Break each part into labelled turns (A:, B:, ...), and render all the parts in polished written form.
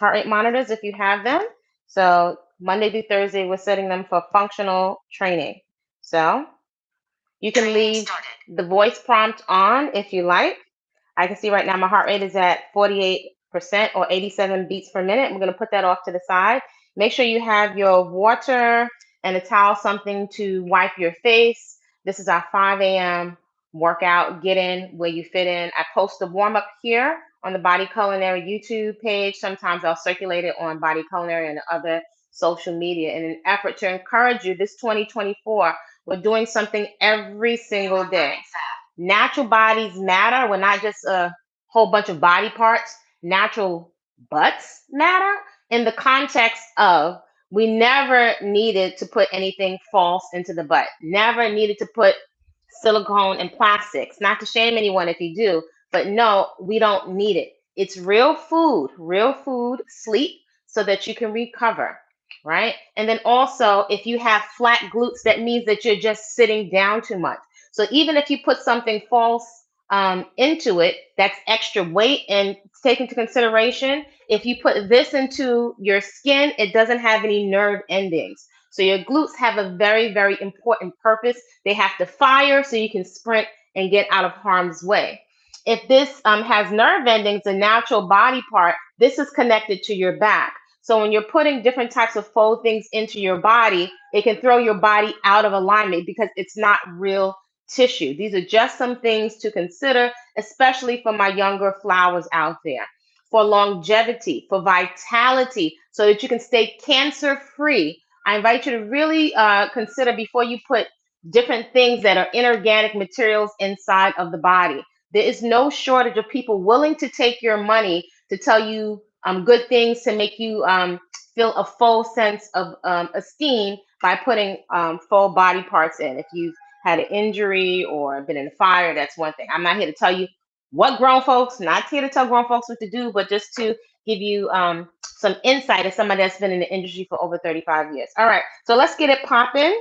A: heart rate monitors if you have them. So Monday through Thursday, we're setting them for functional training. So you can leave the voice prompt on if you like. I can see right now my heart rate is at 48% or 87 beats per minute. I'm going to put that off to the side. Make sure you have your water and a towel, something to wipe your face. This is our 5 a.m. workout. Get in where you fit in. I post a warm up here on the Body Culinary YouTube page. Sometimes I'll circulate it on Body Culinary and other social media in an effort to encourage you. This 2024, we're doing something every single day. Natural bodies matter. We're not just a whole bunch of body parts. Natural butts matter in the context of we never needed to put anything false into the butt. Never needed to put silicone and plastics. Not to shame anyone if you do, but no, we don't need it. It's real food, sleep so that you can recover, right? And then also, if you have flat glutes, that means that you're just sitting down too much. So even if you put something false into it, that's extra weight, and take into consideration, if you put this into your skin, it doesn't have any nerve endings. So your glutes have a very, very important purpose. They have to fire so you can sprint and get out of harm's way. If this has nerve endings, a natural body part, this is connected to your back. So when you're putting different types of faux things into your body, it can throw your body out of alignment because it's not real tissue. These are just some things to consider, especially for my younger flowers out there. For longevity, for vitality, so that you can stay cancer-free. I invite you to really consider before you put different things that are inorganic materials inside of the body. There is no shortage of people willing to take your money to tell you good things to make you feel a full sense of esteem by putting full body parts in. If you've had an injury or been in a fire, that's one thing. I'm not here to tell you what grown folks, not here to tell grown folks what to do, but just to give you some insight as somebody that's been in the industry for over 35 years. All right, so let's get it popping.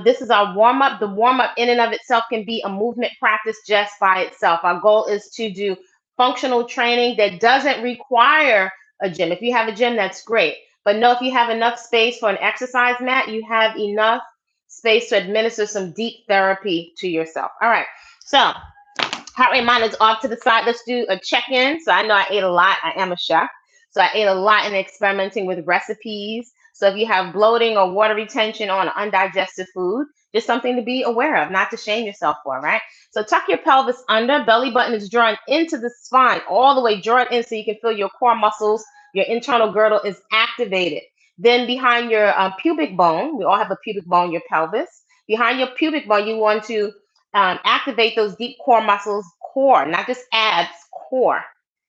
A: This is our warm up. The warm up in and of itself can be a movement practice just by itself. Our goal is to do functional training that doesn't require a gym. If you have a gym, that's great. But no, if you have enough space for an exercise mat, you have enough space to administer some deep therapy to yourself. All right, so heart rate monitor's off to the side. Let's do a check-in. So I know I ate a lot. I am a chef. So I ate a lot in experimenting with recipes. So if you have bloating or water retention on undigested food, just something to be aware of, not to shame yourself for, right? So tuck your pelvis under. Belly button is drawn into the spine, all the way. Draw it in so you can feel your core muscles. Your internal girdle is activated. Then behind your pubic bone, we all have a pubic bone, your pelvis. Behind your pubic bone, you want to activate those deep core muscles, core, not just abs, core.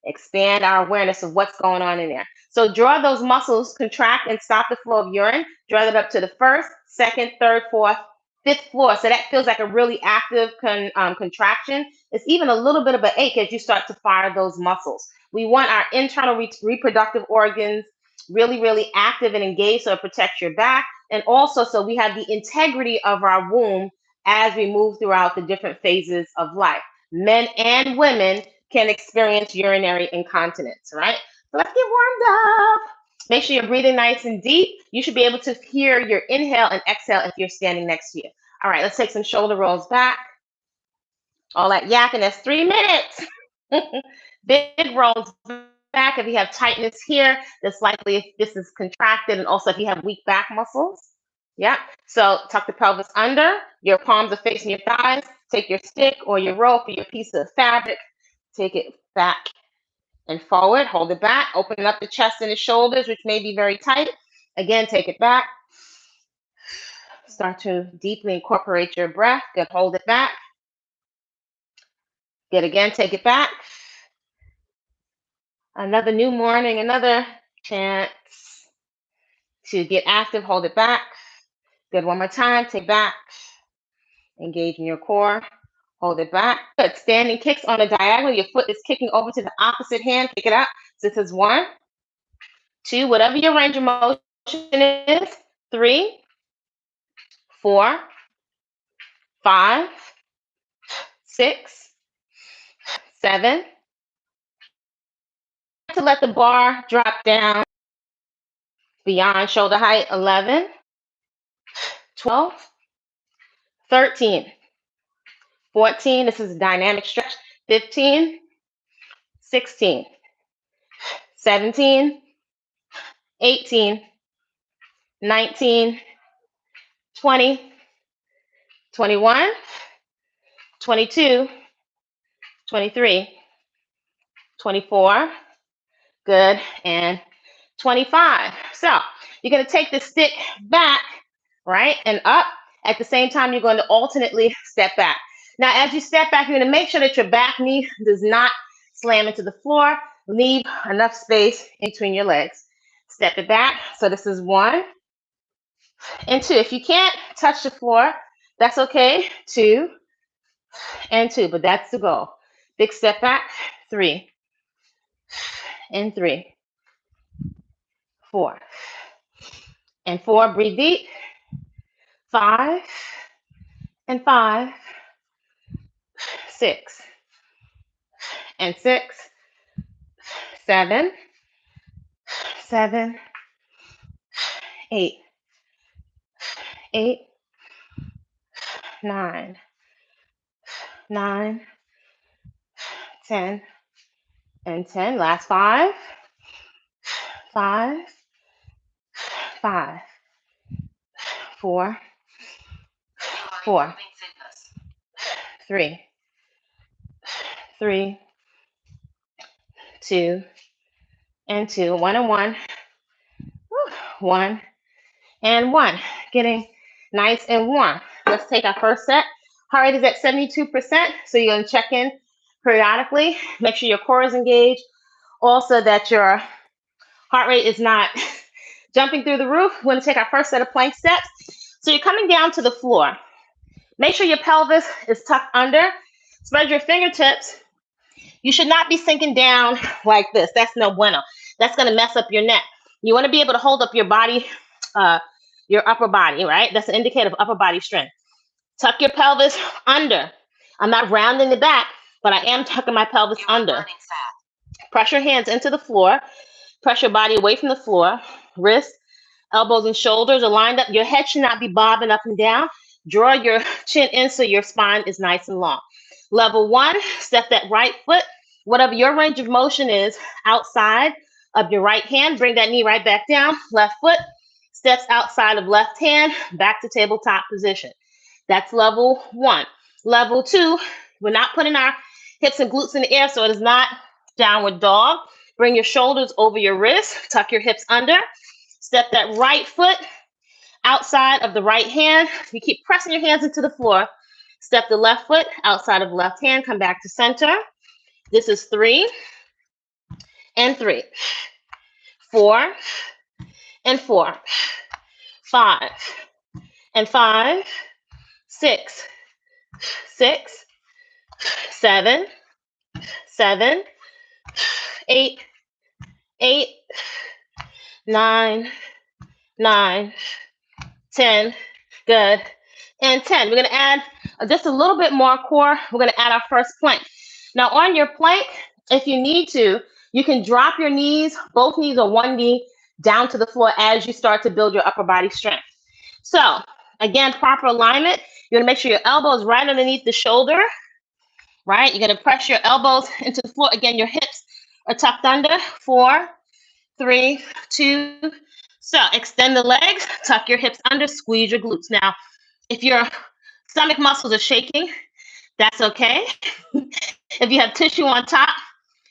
A: Expand our awareness of what's going on in there. So draw those muscles, contract and stop the flow of urine. Draw it up to the first, second, third, fourth, fifth floor. So that feels like a really active contraction. It's even a little bit of an ache as you start to fire those muscles. We want our internal reproductive organs really, really active and engaged so it protects your back. And also so we have the integrity of our womb as we move throughout the different phases of life. Men and women can experience urinary incontinence, right? So let's get warmed up. Make sure you're breathing nice and deep. You should be able to hear your inhale and exhale if you're standing next to you. All right, let's take some shoulder rolls back. All that yakking, that's 3 minutes. Big rolls back. If you have tightness here, that's likely if this is contracted, and also if you have weak back muscles. Yeah. So tuck the pelvis under. Your palms are facing your thighs. Take your stick or your rope or your piece of fabric. Take it back and forward. Hold it back. Open up the chest and the shoulders, which may be very tight. Again, take it back. Start to deeply incorporate your breath. Good. Hold it back. Good. Again, take it back. Another new morning, another chance to get active. Hold it back. Good. One more time. Take back. Engage in your core. Hold it back. Good. Standing kicks on a diagonal. Your foot is kicking over to the opposite hand. Kick it up. So this is 1, 2, whatever your range of motion is. 3, 4, 5, 6, 7. To let the bar drop down. Beyond shoulder height, 11, 12, 13, 14. This is a dynamic stretch. 15, 16, 17, 18, 19, 20, 21, 22, 23, 24, good, and 25. So you're going to take the stick back, right, and up. At the same time, you're going to alternately step back. Now, as you step back, you're going to make sure that your back knee does not slam into the floor. Leave enough space in between your legs. Step it back. So this is 1 and 2. If you can't touch the floor, that's okay. 2 and 2, but that's the goal. Big step back. 3 and 3, 4 and 4. Breathe deep. 5 and 5, 6 and 6, 7, 7, 8, 8, 9, 9, 10, and 10. Last 5, 5, 5, 4, 4, 3, 3, 2, and 2. 1 and 1. 1 and 1. Getting nice and warm. Let's take our first set. Heart rate is at 72%, so you're going to check in periodically. Make sure your core is engaged. Also, that your heart rate is not jumping through the roof. We're going to take our first set of plank steps. So you're coming down to the floor. Make sure your pelvis is tucked under. Spread your fingertips. You should not be sinking down like this. That's no bueno. That's going to mess up your neck. You want to be able to hold up your body, your upper body, right? That's an indicator of upper body strength. Tuck your pelvis under. I'm not rounding the back, but I am tucking my pelvis under. Press your hands into the floor. Press your body away from the floor. Wrists, elbows, and shoulders are lined up. Your head should not be bobbing up and down. Draw your chin in so your spine is nice and long. Level 1, step that right foot, whatever your range of motion is, outside of your right hand. Bring that knee right back down. Left foot steps outside of left hand, back to tabletop position. That's level 1. Level 2, we're not putting our hips and glutes in the air, so it is not downward dog. Bring your shoulders over your wrists. Tuck your hips under. Step that right foot outside of the right hand. You keep pressing your hands into the floor. Step the left foot outside of left hand. Come back to center. This is 3 and 3, 4 and 4, 5 and 5, 6, 6, 7, 7, 8, 8, 9, 9, 10, good, and 10. We're going to add just a little bit more core. We're going to add our first plank. Now on your plank, if you need to, you can drop your knees, both knees or one knee, down to the floor as you start to build your upper body strength. So again, proper alignment. You're going to make sure your elbow is right underneath the shoulder, right? You're going to press your elbows into the floor. Again, your hips are tucked under. 4, 3, 2. So extend the legs, tuck your hips under, squeeze your glutes. Now, if your stomach muscles are shaking, that's okay. If you have tissue on top,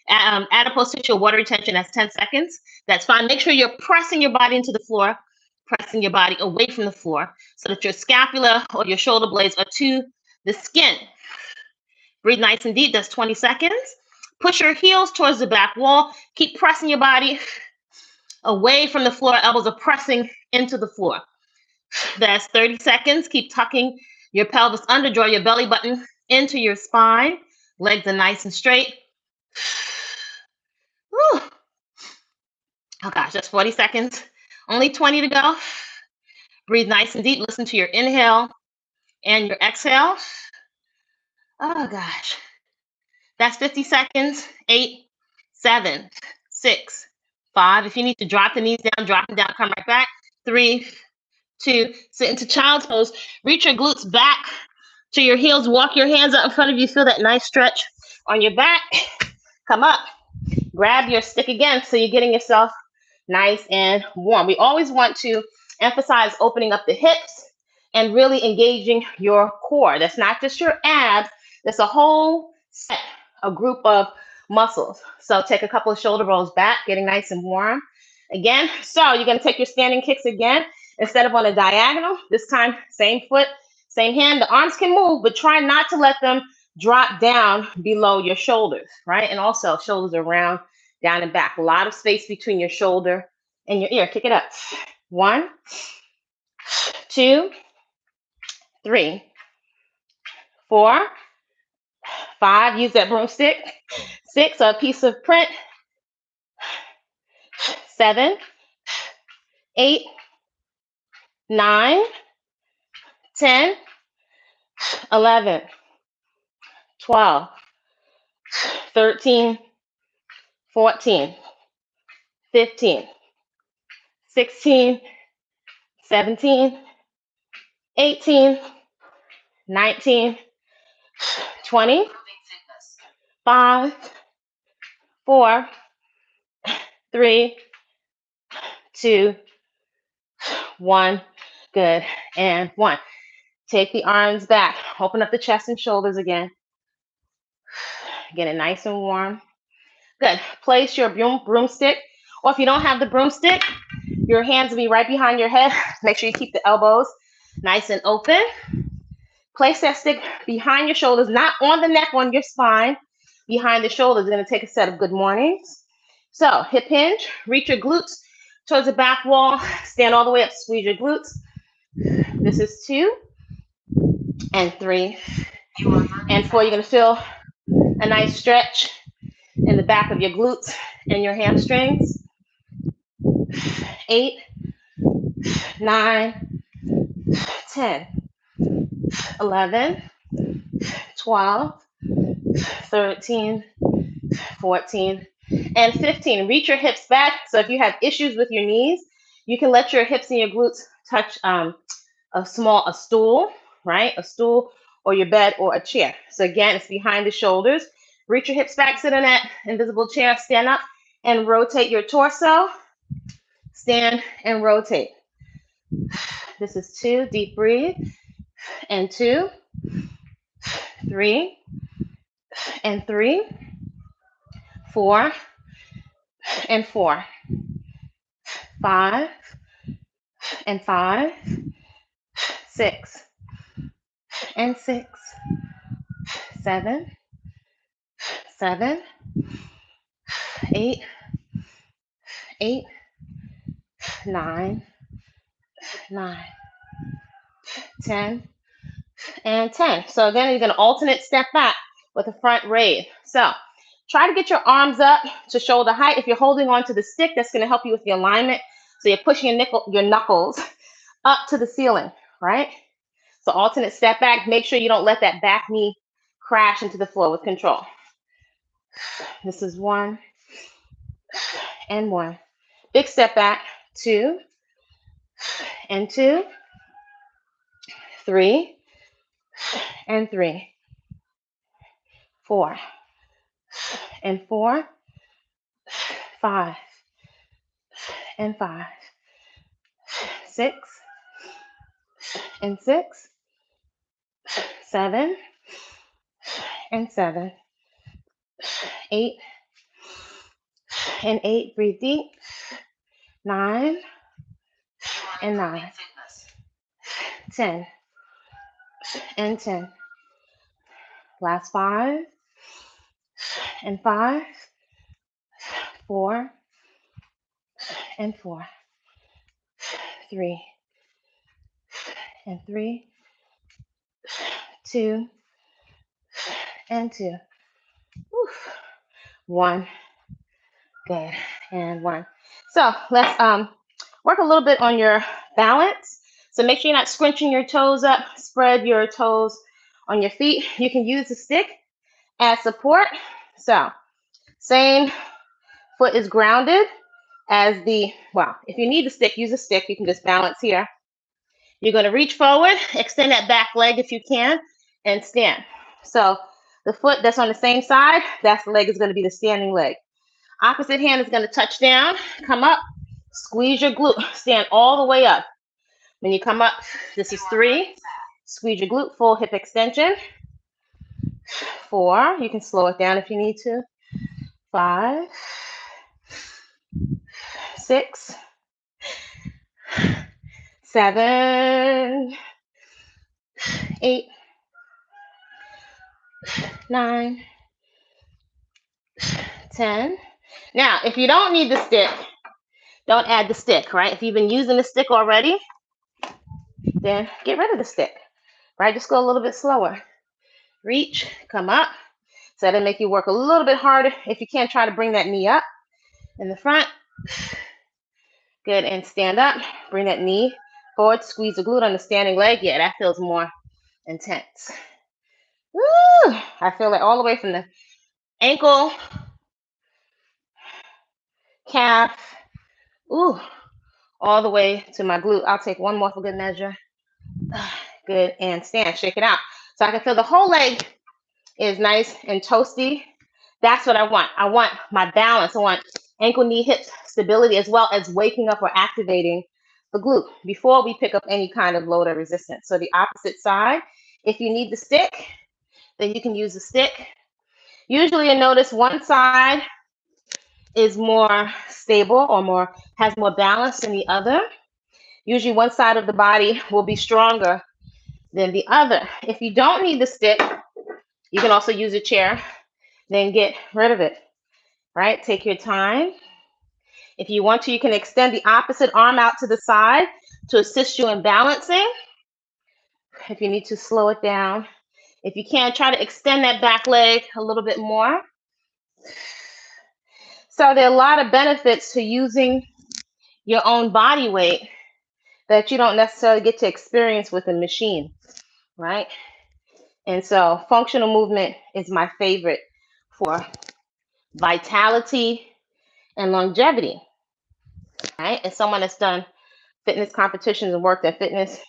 A: adipose tissue or water retention, that's 10 seconds. That's fine. Make sure you're pressing your body into the floor, pressing your body away from the floor so that your scapula or your shoulder blades are to the skin. Breathe nice and deep. That's 20 seconds. Push your heels towards the back wall. Keep pressing your body away from the floor. Elbows are pressing into the floor. That's 30 seconds. Keep tucking your pelvis under. Draw your belly button into your spine. Legs are nice and straight. Whew. Oh gosh, that's 40 seconds. Only 20 to go. Breathe nice and deep. Listen to your inhale and your exhale. Oh gosh. That's 50 seconds. 8, 7, 6, 5. If you need to drop the knees down, drop them down, come right back. 3, 2, sit into child's pose. Reach your glutes back to your heels. Walk your hands out in front of you. Feel that nice stretch on your back. Come up. Grab your stick again so you're getting yourself nice and warm. We always want to emphasize opening up the hips and really engaging your core. That's not just your abs. That's a whole set, a group of muscles. So take a couple of shoulder rolls back, getting nice and warm. Again, so you're going to take your standing kicks again. Instead of on a diagonal, this time, same foot, same hand. The arms can move, but try not to let them drop down below your shoulders, right? And also shoulders around, down and back. A lot of space between your shoulder and your ear. Kick it up. 1, 2, 3, 4, 5. Use that broomstick. 6, a piece of print. 7, 8, 9, 10, 11, 12, 13, 14, 15, 16, 17, 18, 19, 20, 5, 4, 3, 2, 1. Good. And 1. Take the arms back. Open up the chest and shoulders again. Get it nice and warm. Good. Place your broomstick, or if you don't have the broomstick, your hands will be right behind your head. Make sure you keep the elbows nice and open. Place that stick behind your shoulders, not on the neck, on your spine. Behind the shoulders. You're going to take a set of good mornings. So hip hinge, reach your glutes towards the back wall. Stand all the way up, squeeze your glutes. This is 2 and 3 and 4. You're going to feel a nice stretch in the back of your glutes and your hamstrings. 8, 9, 10, 11, 12, 13, 14, and 15. Reach your hips back. So if you have issues with your knees, you can let your hips and your glutes touch a stool, right? A stool or your bed or a chair. So again, it's behind the shoulders. Reach your hips back, sit in that invisible chair, stand up and rotate your torso. Stand and rotate. This is 2, deep breathe, and 2, 3, and 3, 4, and 4, 5, and 5, 6, and 6, 7, 7, 8, 8, 9, 9, 10, and 10. So again, you're going to alternate step back with a front raise. So try to get your arms up to shoulder height. If you're holding on to the stick, that's going to help you with the alignment. So you're pushing your knuckles up to the ceiling, right? So alternate step back. Make sure you don't let that back knee crash into the floor with control. This is 1 and 1. Big step back. 2 and 2. 3 and 3. 4 and 4. 5 and 5. 6 and 6. 7 and 7. 8 and 8. Breathe deep. 9 and 9. 10 and 10. Last 5 and 5. 4 and 4. 3 and 3. 2 and 2. Oof. 1. Good. And 1. So let's work a little bit on your balance. So make sure you're not scrunching your toes up. Spread your toes on your feet. You can use the stick as support. So same foot is grounded well, if you need the stick, use a stick. You can just balance here. You're going to reach forward, extend that back leg if you can, and stand. So the foot that's on the same side, that's the leg is going to be the standing leg. Opposite hand is going to touch down, come up, squeeze your glute, stand all the way up. When you come up, this is 3. Squeeze your glute, full hip extension. 4, you can slow it down if you need to. 5, 6, 7, 8, 9, 10. Now, if you don't need the stick, don't add the stick, right? If you've been using the stick already, then get rid of the stick, right? Just go a little bit slower. Reach, come up. So that'll make you work a little bit harder. If you can't, try to bring that knee up in the front. Good, and stand up. Bring that knee forward. Squeeze the glute on the standing leg. Yeah, that feels more intense. Woo! I feel it all the way from the ankle, calf, ooh, all the way to my glute. I'll take one more for good measure. Good, and stand. Shake it out. So I can feel the whole leg is nice and toasty. That's what I want. I want my balance. I want ankle, knee, hip stability, as well as waking up or activating the glute before we pick up any kind of load or resistance. So the opposite side, if you need the stick, then you can use the stick. Usually you notice one side is more stable or has more balance than the other. Usually one side of the body will be stronger than the other. If you don't need the stick, you can also use a chair, then get rid of it, right? Take your time. If you want to, you can extend the opposite arm out to the side to assist you in balancing. If you need to, slow it down. If you can, try to extend that back leg a little bit more. So there are a lot of benefits to using your own body weight that you don't necessarily get to experience with a machine, right? And so functional movement is my favorite for vitality and longevity, right? As someone that's done fitness competitions and worked at fitness,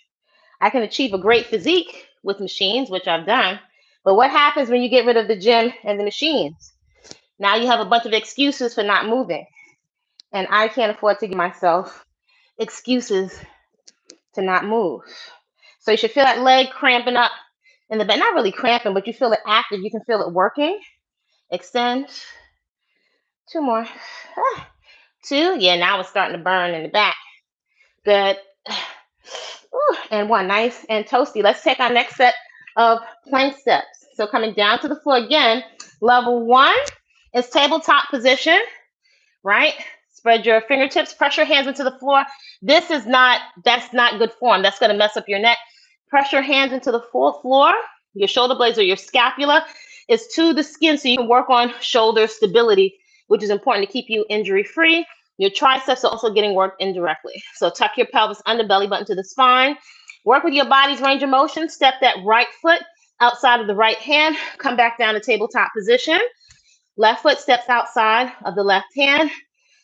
A: I can achieve a great physique with machines, which I've done. But what happens when you get rid of the gym and the machines? Now you have a bunch of excuses for not moving. And I can't afford to give myself excuses to not move. So you should feel that leg cramping up in the back. Not really cramping, but you feel it active. You can feel it working. Extend. 2 more. 2. Yeah, now it's starting to burn in the back. Good. Ooh, and 1. Nice and toasty. Let's take our next set of plank steps. So coming down to the floor again. Level 1 is tabletop position, right? Spread your fingertips, press your hands into the floor. That's not good form. That's going to mess up your neck. Press your hands into the full floor. Your shoulder blades or your scapula is to the skin, so you can work on shoulder stability, which is important to keep you injury free. Your triceps are also getting worked indirectly. So tuck your pelvis under, belly button to the spine. Work with your body's range of motion. Step that right foot outside of the right hand. Come back down to tabletop position. Left foot steps outside of the left hand.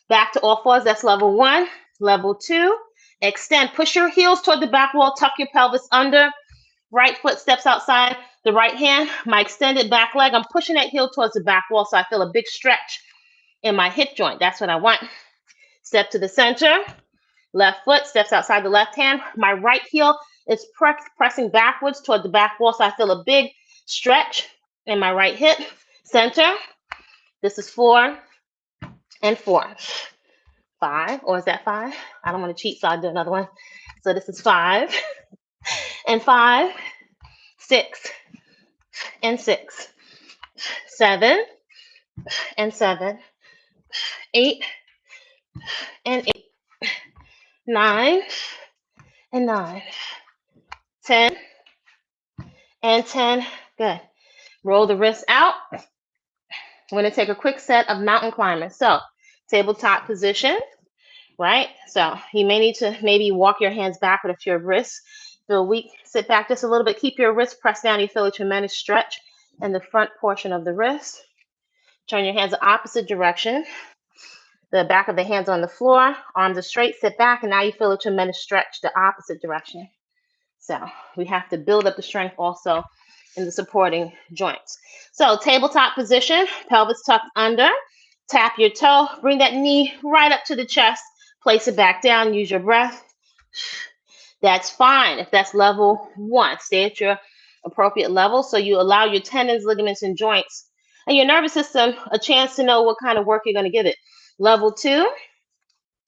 A: Back to all fours. That's level 1. Level 2, extend. Push your heels toward the back wall. Tuck your pelvis under. Right foot steps outside the right hand. My extended back leg, I'm pushing that heel towards the back wall, so I feel a big stretch in my hip joint. That's what I want. Step to the center. Left foot steps outside the left hand. My right heel is pressing backwards toward the back wall, so I feel a big stretch in my right hip. Center. This is 4 and 4. 5, or is that 5? I don't want to cheat, so I'll do another one. So this is 5 and 5, 6 and 6, 7 and 7, 8 and 8, 9 and 9, 10 and 10. Good. Roll the wrists out. I'm going to take a quick set of mountain climbers. So tabletop position, right? So you may need to maybe walk your hands backward if your wrists feel weak. Sit back just a little bit. Keep your wrists pressed down. You feel a tremendous stretch in the front portion of the wrist. Turn your hands the opposite direction. The back of the hands on the floor, arms are straight, sit back, and now you feel a tremendous stretch the opposite direction. So we have to build up the strength also in the supporting joints. So tabletop position, pelvis tucked under, tap your toe, bring that knee right up to the chest, place it back down, use your breath. That's fine if that's level 1. Stay at your appropriate level so you allow your tendons, ligaments, and joints and your nervous system a chance to know what kind of work you're going to give it. Level 2,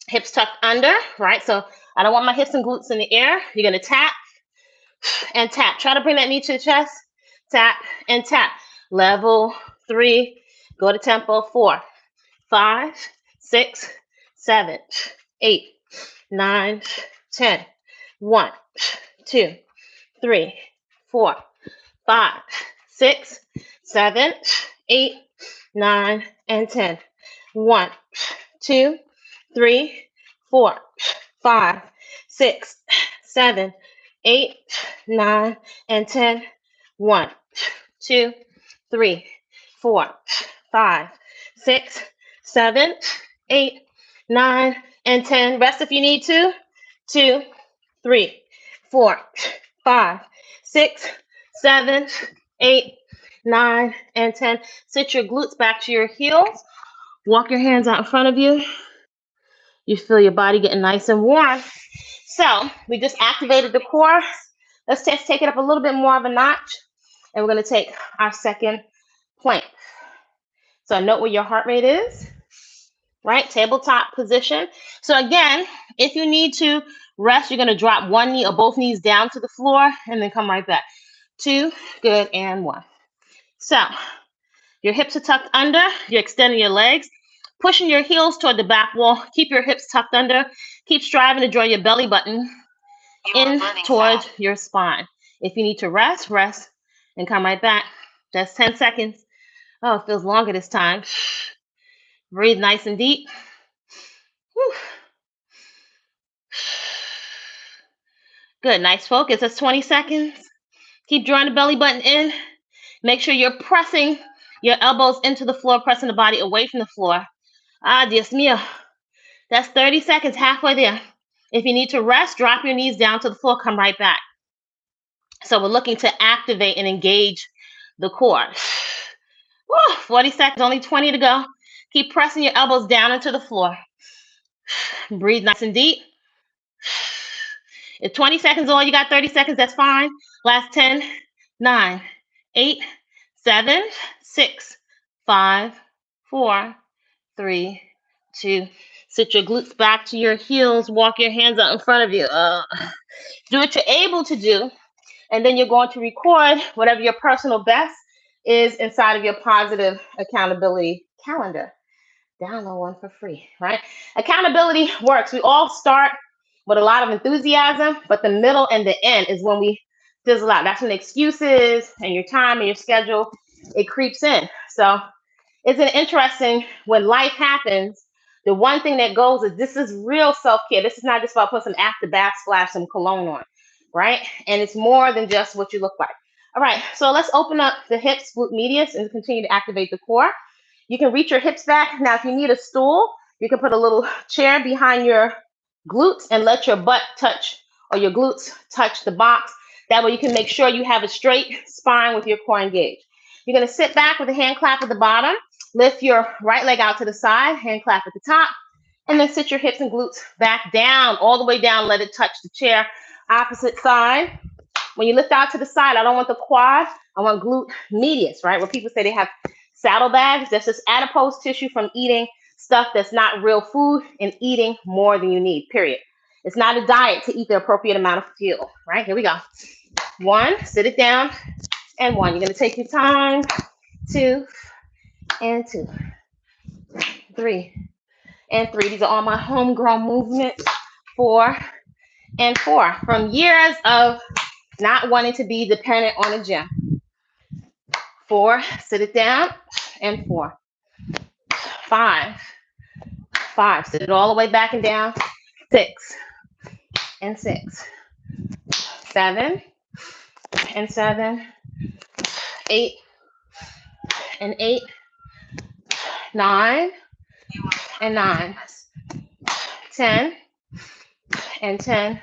A: hips tucked under, right? So I don't want my hips and glutes in the air. You're going to tap and tap. Try to bring that knee to the chest. Tap and tap. Level 3, go to tempo 4, 5, 6, 7, 8, 9, 10. 1, 2, 3, 4, 5, 6, 7, 8, 9, and 10. 1, 2, 3, 4, 5, 6, 7, 8, 9, and 10. 1, 2, 3, 4, 5, 6, 7, 8, 9, and 10. Rest if you need to. 2, 3, 4, 5, 6, 7, 8, 9, and 10. Sit your glutes back to your heels. Walk your hands out in front of you. You feel your body getting nice and warm. So we just activated the core. Let's just take it up a little bit more of a notch. And we're going to take our second plank. So note where your heart rate is. Right? Tabletop position. So again, if you need to rest, you're going to drop one knee or both knees down to the floor and then come right back. 2, good, and 1. So your hips are tucked under. You're extending your legs, pushing your heels toward the back wall. Keep your hips tucked under. Keep striving to draw your belly button in towards your spine. If you need to rest, rest, and come right back. That's 10 seconds. Oh, it feels longer this time. Breathe nice and deep. Whew. Good, nice focus. That's 20 seconds. Keep drawing the belly button in. Make sure you're pressing your elbows into the floor, pressing the body away from the floor. Ah, Dios mío. That's 30 seconds, halfway there. If you need to rest, drop your knees down to the floor, come right back. So we're looking to activate and engage the core. Woo, 40 seconds, only 20 to go. Keep pressing your elbows down into the floor. Breathe nice and deep. If 20 seconds all you got 30 seconds, that's fine. Last 10, 9, 8, 7, 6, 5, 4, 3, 2. Sit your glutes back to your heels. Walk your hands out in front of you. Do what you're able to do. And then you're going to record whatever your personal best is inside of your positive accountability calendar. Download one for free, right? Accountability works. We all start with a lot of enthusiasm, but the middle and the end is when we fizzle out. That's when the excuses and your time and your schedule, it creeps in. So isn't it interesting when life happens, the one thing that goes is this is real self-care. This is not just about putting some after bath splash, some cologne on, right? And it's more than just what you look like. All right, so let's open up the hips, glute medius, and continue to activate the core. You can reach your hips back. Now, if you need a stool, you can put a little chair behind your glutes and let your butt touch or your glutes touch the box. That way you can make sure you have a straight spine with your core engaged. You're going to sit back with a hand clap at the bottom. Lift your right leg out to the side, hand clap at the top, and then sit your hips and glutes back down, all the way down. Let it touch the chair. Opposite side. When you lift out to the side, I don't want the quad. I want glute medius, right? Where people say they have saddlebags. That's just adipose tissue from eating stuff that's not real food and eating more than you need, period. It's not a diet to eat the appropriate amount of fuel, right? Here we go. 1, sit it down, and 1. You're going to take your time. 2, and 2. 3, and 3. These are all my homegrown movements. 4, and 4. From years of not wanting to be dependent on a gym. 4, sit it down, and 4. 5, 5, sit it all the way back and down. 6, and 6. 7, and 7. 8, and 8. 9, and 9, 10, and 10,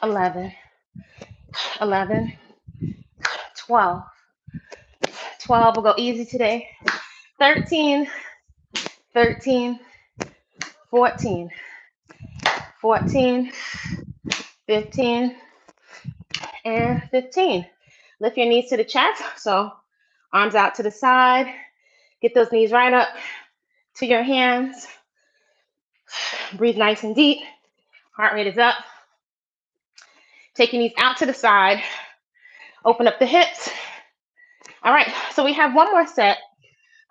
A: 11, 11, 12, 12. We'll go easy today. 13, 13, 14, 14, 15, and 15. Lift your knees to the chest. So arms out to the side. Get those knees right up to your hands. Breathe nice and deep. Heart rate is up. Take your knees out to the side. Open up the hips. All right, so we have one more set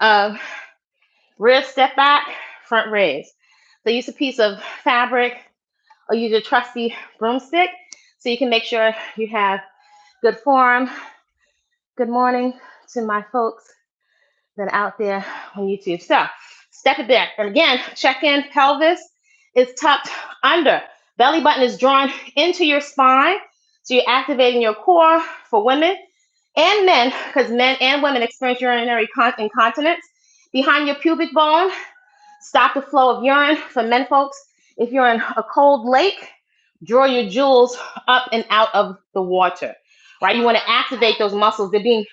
A: of rear step back, front raise. So use a piece of fabric or use your trusty broomstick so you can make sure you have good form. Good morning to my folks that are out there on YouTube. So step it back. And again, check in. Pelvis is tucked under. Belly button is drawn into your spine. So you're activating your core for women and men, because men and women experience urinary incontinence. Behind your pubic bone, stop the flow of urine. For men folks, if you're in a cold lake, draw your jewels up and out of the water, right? You want to activate those muscles. They're being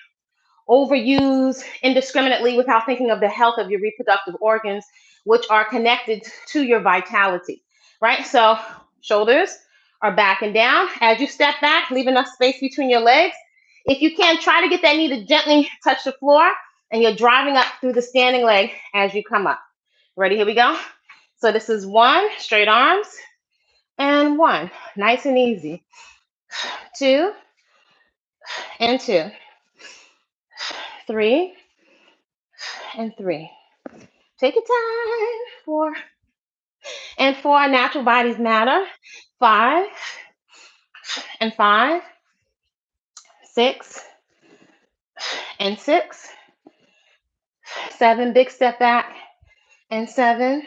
A: overused indiscriminately without thinking of the health of your reproductive organs, which are connected to your vitality, right? So shoulders are back and down. As you step back, leave enough space between your legs. If you can, try to get that knee to gently touch the floor, and you're driving up through the standing leg as you come up. Ready? Here we go. So this is 1, straight arms, and 1, nice and easy. 2, and 2. 3, and 3. Take your time. 4, and 4. Natural bodies matter. 5, and 5. 6, and 6. 7, big step back, and 7.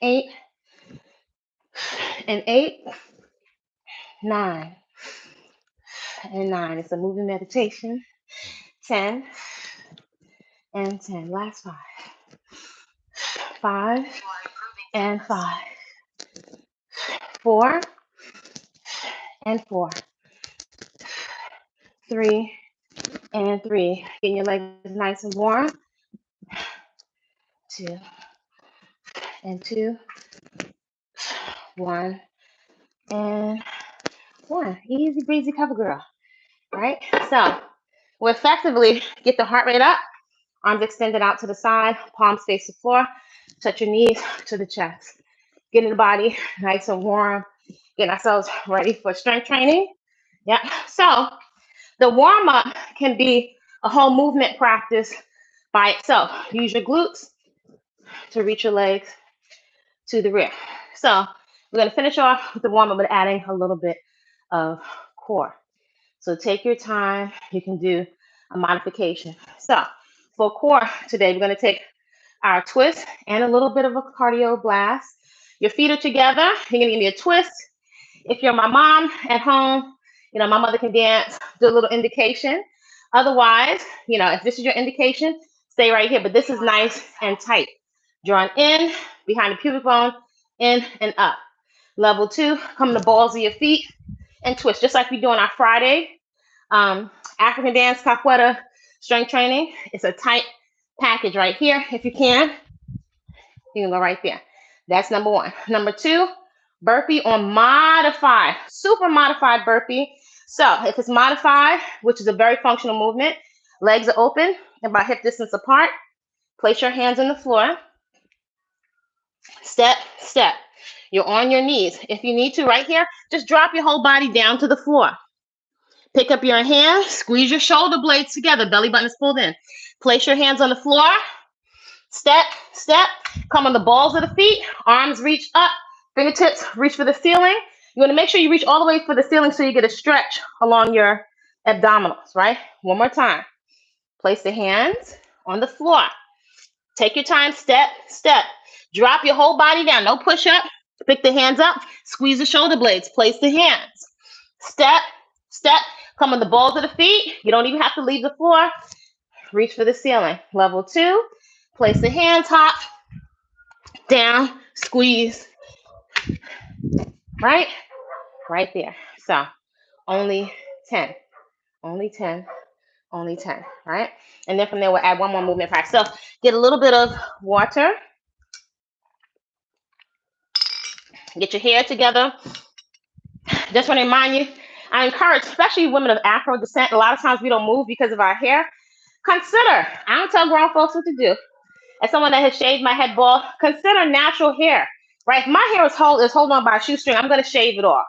A: 8, and 8. 9, and 9. It's a moving meditation. 10, and 10. Last 5. 5, and 5. 4, and 4. 3, and 3. Getting your legs nice and warm. 2, and 2. 1, and 1. Easy breezy cover girl. Right? So we'll effectively get the heart rate up. Arms extended out to the side, palms face the floor. Touch your knees to the chest. Getting the body nice and warm. Getting ourselves ready for strength training. Yeah. So the warm-up can be a whole movement practice by itself. Use your glutes to reach your legs to the rear. So we're going to finish off with the warm-up with adding a little bit of core. So take your time. You can do a modification. So for core today, we're going to take our twist and a little bit of a cardio blast. Your feet are together. You're going to give me a twist. If you're my mom at home, you know, my mother can dance, do a little indication. Otherwise, you know, if this is your indication, stay right here. But this is nice and tight. Drawn in, behind the pubic bone, in and up. Level 2, come to the balls of your feet and twist, just like we do on our Friday African dance, capoeira, strength training. It's a tight package right here. If you can go right there. That's number 1. Number 2, burpee on modified, super modified burpee. So if it's modified, which is a very functional movement, legs are open, about hip distance apart. Place your hands on the floor. Step, step. You're on your knees. If you need to, right here, just drop your whole body down to the floor. Pick up your hands, squeeze your shoulder blades together. Belly button is pulled in. Place your hands on the floor. Step, step. Come on the balls of the feet. Arms reach up. Fingertips reach for the ceiling. You want to make sure you reach all the way for the ceiling so you get a stretch along your abdominals, right? One more time. Place the hands on the floor. Take your time. Step, step. Drop your whole body down. No push up. Pick the hands up. Squeeze the shoulder blades. Place the hands. Step, step. Come on the balls of the feet. You don't even have to leave the floor. Reach for the ceiling. Level 2. Place the hand top, down, squeeze, right? Right there. So only 10, only 10, only 10, right? And then from there, we'll add one more movement practice. So get a little bit of water. Get your hair together. Just want to remind you, I encourage, especially women of Afro descent, a lot of times we don't move because of our hair. Consider, I don't tell grown folks what to do. As someone that has shaved my head bald, consider natural hair, right? If my hair is holding on by a shoestring, I'm going to shave it off,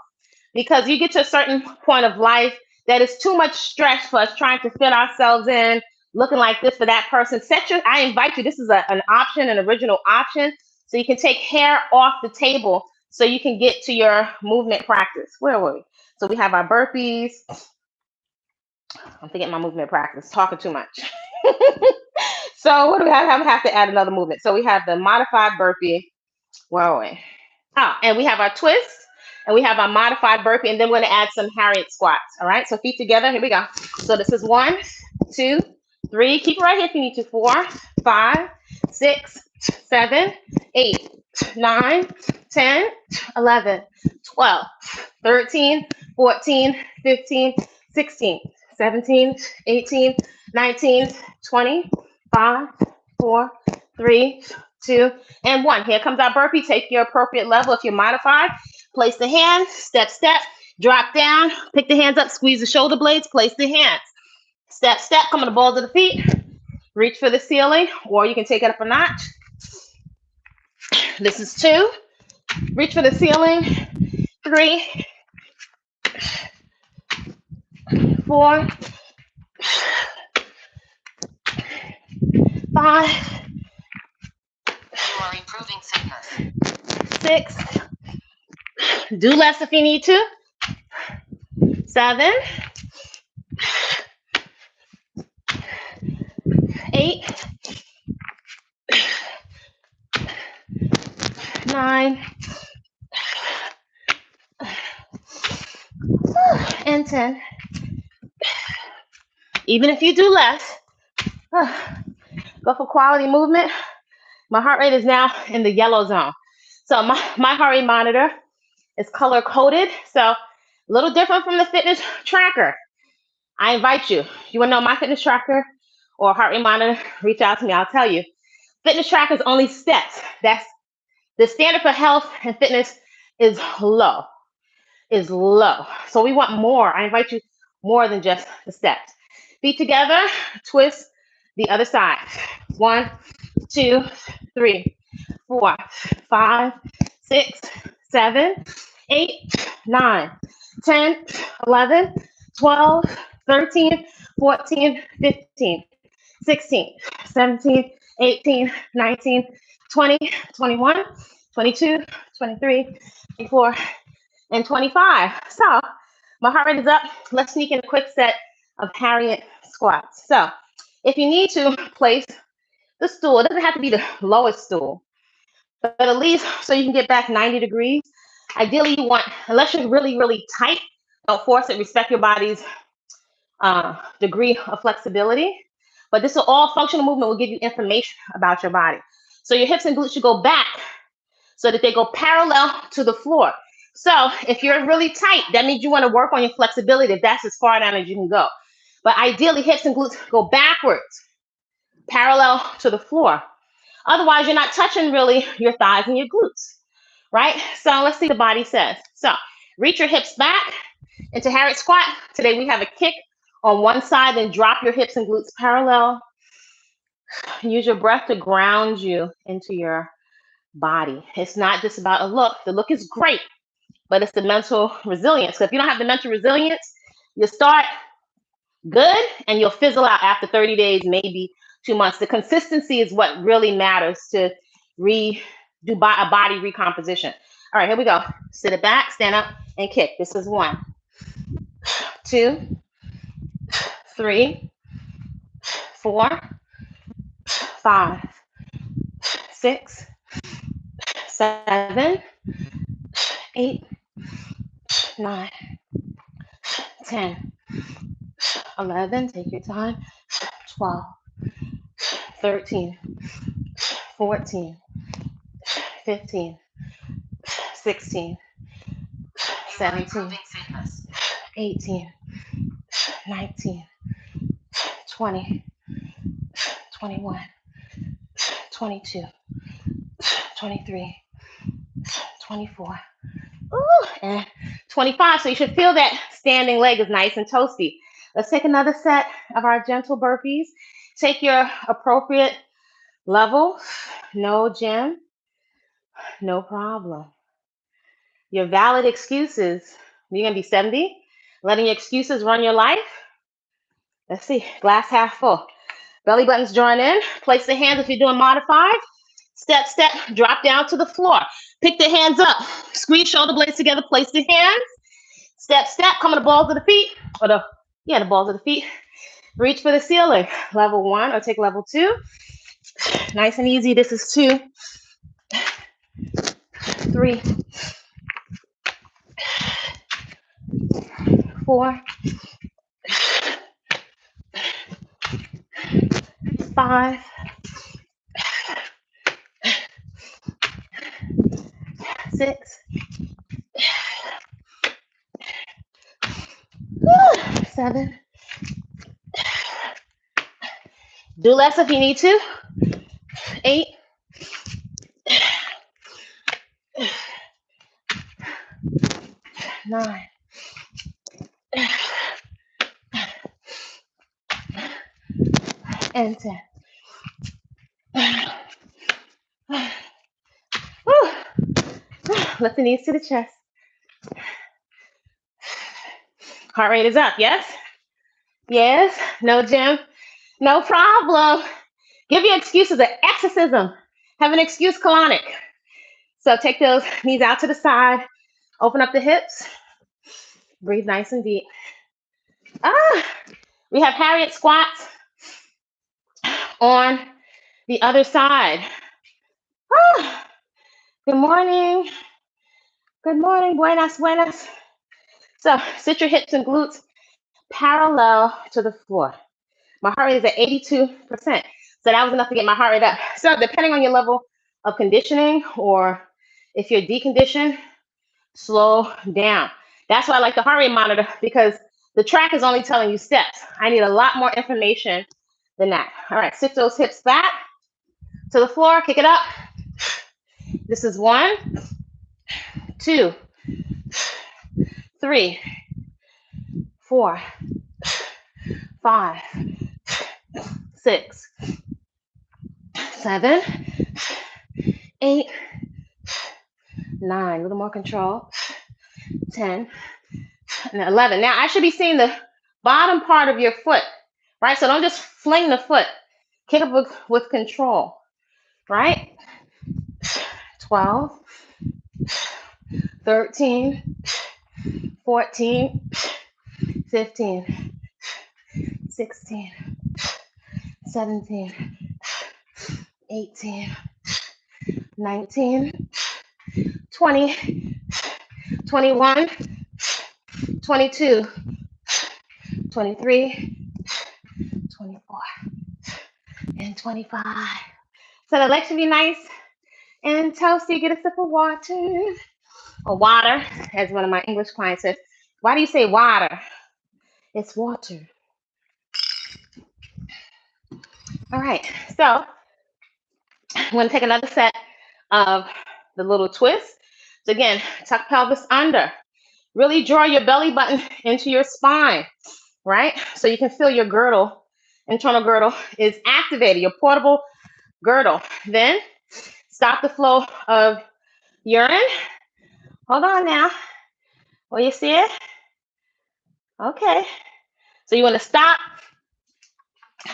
A: because you get to a certain point of life that is too much stress for us trying to fit ourselves in, looking like this for that person. I invite you, this is an option, an original option, so you can take hair off the table so you can get to your movement practice. Where were we? So we have our burpees. I'm forgetting my movement practice, talking too much. So what do we have? I have to add another movement. So we have the modified burpee. Where are we? Oh, and we have our twist, and we have our modified burpee, and then we're going to add some Harriet squats. All right, so feet together. Here we go. So this is 1, 2, 3. Keep it right here if you need to. 4, 5, 6, 7, 8, 9, 10, 11, 12, 13, 14, 15, 16, 17, 18, 19, 20, 5, 4, 3, 2, and 1. Here comes our burpee. Take your appropriate level. If you're modified, place the hands, step, step, drop down, pick the hands up, squeeze the shoulder blades, place the hands. Step, step, come on the balls of the feet, reach for the ceiling, or you can take it up a notch. This is 2. Reach for the ceiling. 3, 4, 5. You are improving fitness. 6. Do less if you need to. 7. 8. 9. And 10. Even if you do less, go for quality movement. My heart rate is now in the yellow zone. So my heart rate monitor is color coded. So a little different from the fitness tracker. I invite you. You want to know my fitness tracker or heart rate monitor? Reach out to me. I'll tell you. Fitness tracker is only steps. That's the standard for health and fitness is low. So we want more. I invite you more than just the steps. Feet together, twist the other side. 1, 2, 3, 4, 5, 6, 7, 8, 9, 10, 11, 12, 13, 14, 15, 16, 17, 18, 19, 20, 21, 22, 23, 24, and 25. So my heart rate is up. Let's sneak in a quick set of Harriet squats. So if you need to, place the stool. It doesn't have to be the lowest stool, but at least so you can get back 90 degrees. Ideally, you want, unless you're really, really tight, don't force it. Respect your body's degree of flexibility. But this will all functional movement will give you information about your body. So your hips and glutes should go back so that they go parallel to the floor. So if you're really tight, that means you want to work on your flexibility if that's as far down as you can go. But ideally, hips and glutes go backwards, parallel to the floor. Otherwise, you're not touching really your thighs and your glutes, right? So let's see what the body says. So reach your hips back into Harriet squat. Today we have a kick on one side, then drop your hips and glutes parallel. Use your breath to ground you into your body. It's not just about a look. The look is great, but it's the mental resilience. So if you don't have the mental resilience, you start good and you'll fizzle out after 30 days, maybe 2 months. The consistency is what really matters to do a body recomposition. All right, here we go. Sit it back, stand up, and kick. This is 1, 2, 3, 4, 5, 6, 7, 8, 9, 10, 11, take your time, 12, 13, 14, 15, 16, 17, 18, 19, 20, 21, 22, 23, 24, and 25. So you should feel that standing leg is nice and toasty. Let's take another set of our gentle burpees. Take your appropriate level. No gym, no problem. Your valid excuses. You're going to be 70, letting your excuses run your life. Let's see, glass half full. Belly buttons join in. Place the hands if you're doing modified. Step, step, drop down to the floor. Pick the hands up. Squeeze shoulder blades together. Place the hands. Step, step. Come on the balls of the feet. Or the balls of the feet. Reach for the ceiling. Level 1 or take level 2. Nice and easy. This is 2, 3, 4, 5, 6, 7. Do less if you need to. 8, 9, 10. Lift the knees to the chest. Heart rate is up, yes? Yes, no gym, no problem. Give your excuses an exorcism. Have an excuse colonic. So take those knees out to the side. Open up the hips. Breathe nice and deep. We have Harriet squats on the other side. Good morning. Good morning. Buenas, buenas. So sit your hips and glutes parallel to the floor. My heart rate is at 82%. So that was enough to get my heart rate up. So depending on your level of conditioning or if you're deconditioned, slow down. That's why I like the heart rate monitor, because the track is only telling you steps. I need a lot more information than that. All right, sit those hips back to the floor, kick it up. This is 1, 2, 3, 4, 5, 6, 7, 8, 9. A little more control. 10, and 11. Now I should be seeing the bottom part of your foot, right? So don't just fling the foot. Kick up with control, right? 12, 13, 14, 15, 16, 17, 18, 19, 20, 21, 22, 23, 24, and 25. So the legs should be nice and toasty. Get a sip of water. Or water, as one of my English clients says. Why do you say water? It's water. All right, so I'm going to take another set of the little twist. So again, tuck pelvis under. Really draw your belly button into your spine, right? So you can feel your girdle, internal girdle is activated, your portable girdle. Then stop the flow of urine. Hold on now. Will you see it? Okay. So you want to stop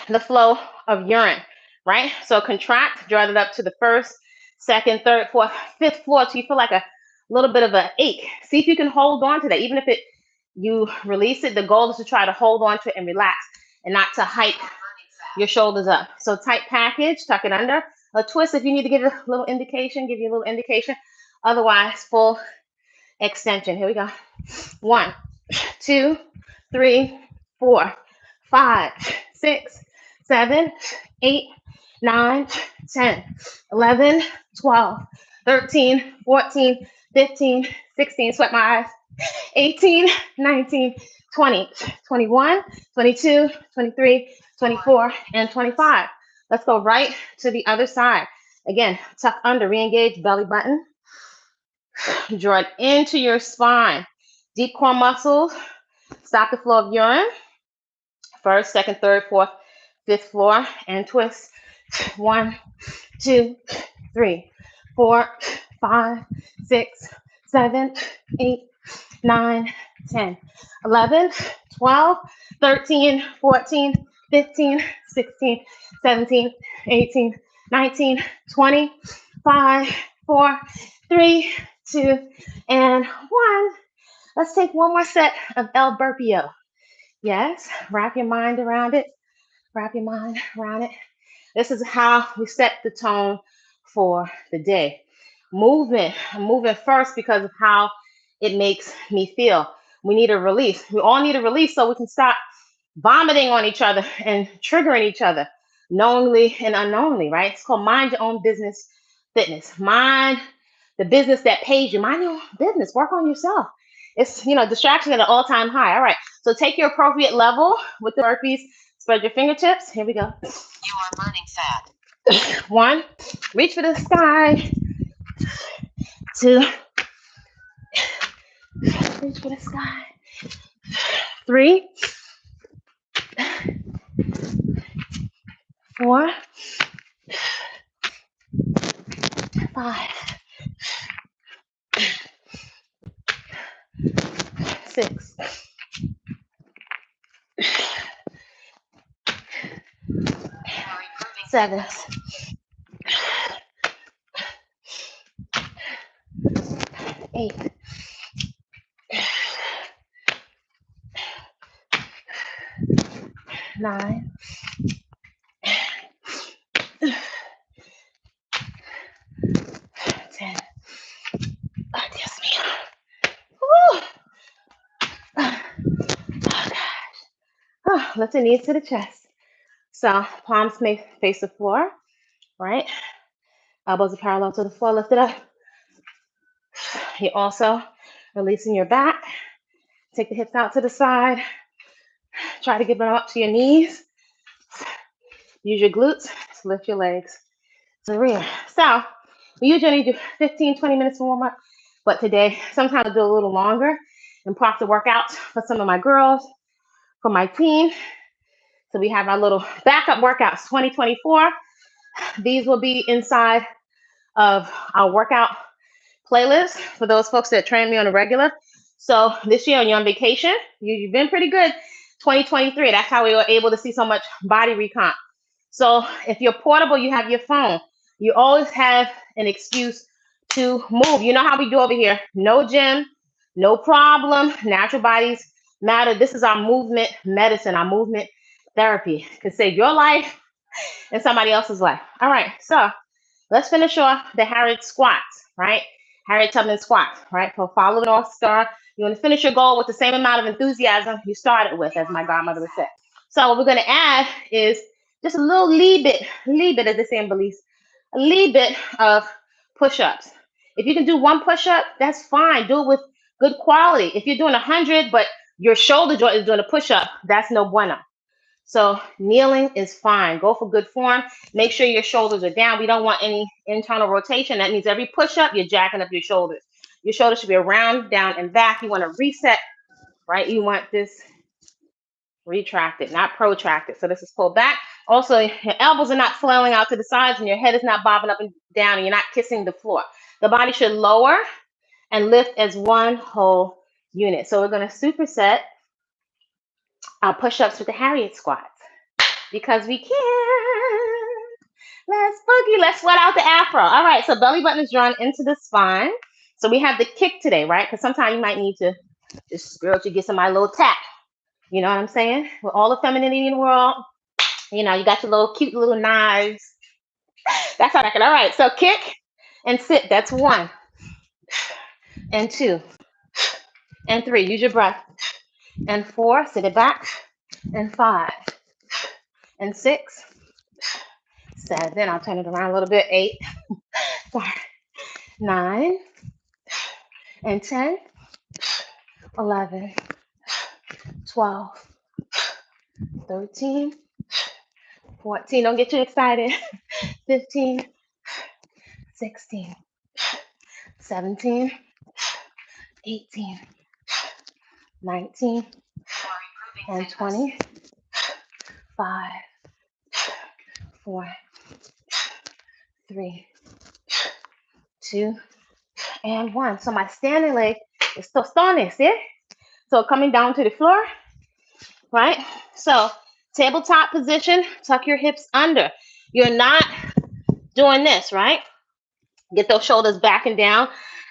A: the flow of urine, right? So contract, draw it up to the first, second, third, fourth, fifth floor till you feel like a little bit of an ache. See if you can hold on to that. Even if you release it, the goal is to try to hold on to it and relax and not to hike your shoulders up. So tight package, tuck it under. A twist, if you need to give a little indication, give you a little indication. Otherwise, full extension. Here we go. 1, 2, 3, 4, 5, 6, 7, 8, 9, 10, 11, 12, 13, 14, 15, 16, sweat my eyes, 18, 19, 20, 21, 22, 23, 24, and 25. Let's go right to the other side. Again, tuck under, re-engage belly button. Draw it into your spine. Deep core muscles. Stop the flow of urine. First, second, third, fourth, fifth floor, and twist. 1, 2, 3, 4, 5, 6, 7, 8, 9, 10, 11, 12, 13, 14, 15, 16, 17, 18, 19, 20, 5, 4, 3, 2, and 1. Let's take one more set of El Burpeo. Yes, wrap your mind around it. Wrap your mind around it. This is how we set the tone for the day. Movement. I'm moving first because of how it makes me feel. We need a release. We all need a release so we can stop vomiting on each other and triggering each other knowingly and unknowingly, right? It's called mind your own business fitness. Mind the business that pays you. Mind your own business. Work on yourself. It's, distraction at an all-time high. All right. So take your appropriate level with the burpees. Spread your fingertips. Here we go.
B: You are burning fat.
A: 1, reach for the sky. 2, reach for the sky. 3, 4, 5, 6, 7, 8, 9, 10. Oh, Dios mío. Woo. Oh, gosh. Oh, lift the knees to the chest. So palms may face the floor, right? Elbows are parallel to the floor. Lift it up. You're also releasing your back. Take the hips out to the side. Try to get them up to your knees. Use your glutes to lift your legs to the rear. So we usually do 15, 20 minutes to warm up, but today sometimes I do a little longer and proctor workouts for some of my girls, for my team. So we have our little backup workouts 2024. These will be inside of our workout playlist for those folks that train me on a regular. So this year when you're on vacation, you've been pretty good. 2023, that's how we were able to see so much body recomp. So if you're portable, you have your phone. You always have an excuse to move. You know how we do over here. No gym, no problem. Natural bodies matter. This is our movement medicine, our movement therapy. It can save your life and somebody else's life. All right, so let's finish off the Harriet squats, right? Harriet Tubman squats, right? So follow the North Star. You want to finish your goal with the same amount of enthusiasm you started with, as my godmother would say. So what we're going to add is just a little bit, as they say in Belize, a little bit of push-ups. If you can do one push-up, that's fine. Do it with good quality. If you're doing 100, but your shoulder joint is doing a push-up, that's no bueno. So kneeling is fine. Go for good form. Make sure your shoulders are down. We don't want any internal rotation. That means every push-up, you're jacking up your shoulders. Your shoulders should be around, down, and back. You want to reset, right? You want this retracted, not protracted. So this is pulled back. Also, your elbows are not flailing out to the sides and your head is not bobbing up and down and you're not kissing the floor. The body should lower and lift as one whole unit. So we're going to superset our push-ups with the Harriet squats because we can. Let's boogie. Let's sweat out the Afro. All right, so belly button is drawn into the spine. So we have the kick today, right? Because sometimes you might need to just spiritually get somebody a little tap. You know what I'm saying? With all the femininity in the world, you got your little cute little knives. That's how I can. All right, so kick and sit. That's 1 and 2 and 3. Use your breath. And 4, sit it back. And 5 and 6, 7. I'll turn it around a little bit. 8, sorry, 9, and 10, 11, 12, 13, 14. Don't get too excited. 15, 16, 17, 18, 19, and 20. 5, 4, 3, 2, and 1. So my standing leg is still standing, see? So coming down to the floor, right? So tabletop position, tuck your hips under. You're not doing this, right? Get those shoulders back and down,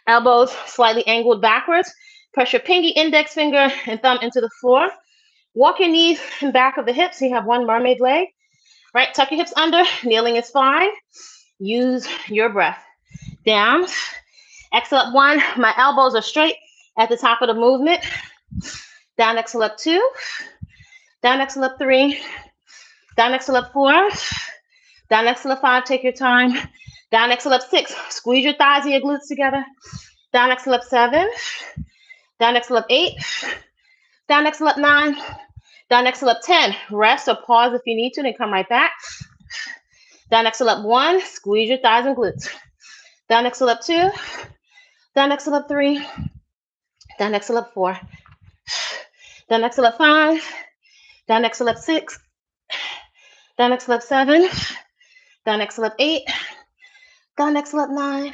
A: elbows slightly angled backwards. Press your pinky, index finger, and thumb into the floor. Walk your knees and back of the hips. So you have one mermaid leg, right? Tuck your hips under. Kneeling is fine. Use your breath. Down. Exhale up 1. My elbows are straight at the top of the movement. Down, exhale up 2. Down, exhale up 3. Down, exhale up 4. Down, exhale up 5. Take your time. Down, exhale up 6. Squeeze your thighs and your glutes together. Down, exhale up 7. Down, exhale up 8. Down, exhale up 9. Down, exhale up 10. Rest or pause if you need to, then come right back. Down, exhale up 1. Squeeze your thighs and glutes. Down, exhale up 2. Down, exhale up 3. Down, exhale up 4. Down, exhale up 5. Down, exhale up 6. Down, exhale up 7. Down, exhale up 8. Down, exhale up 9.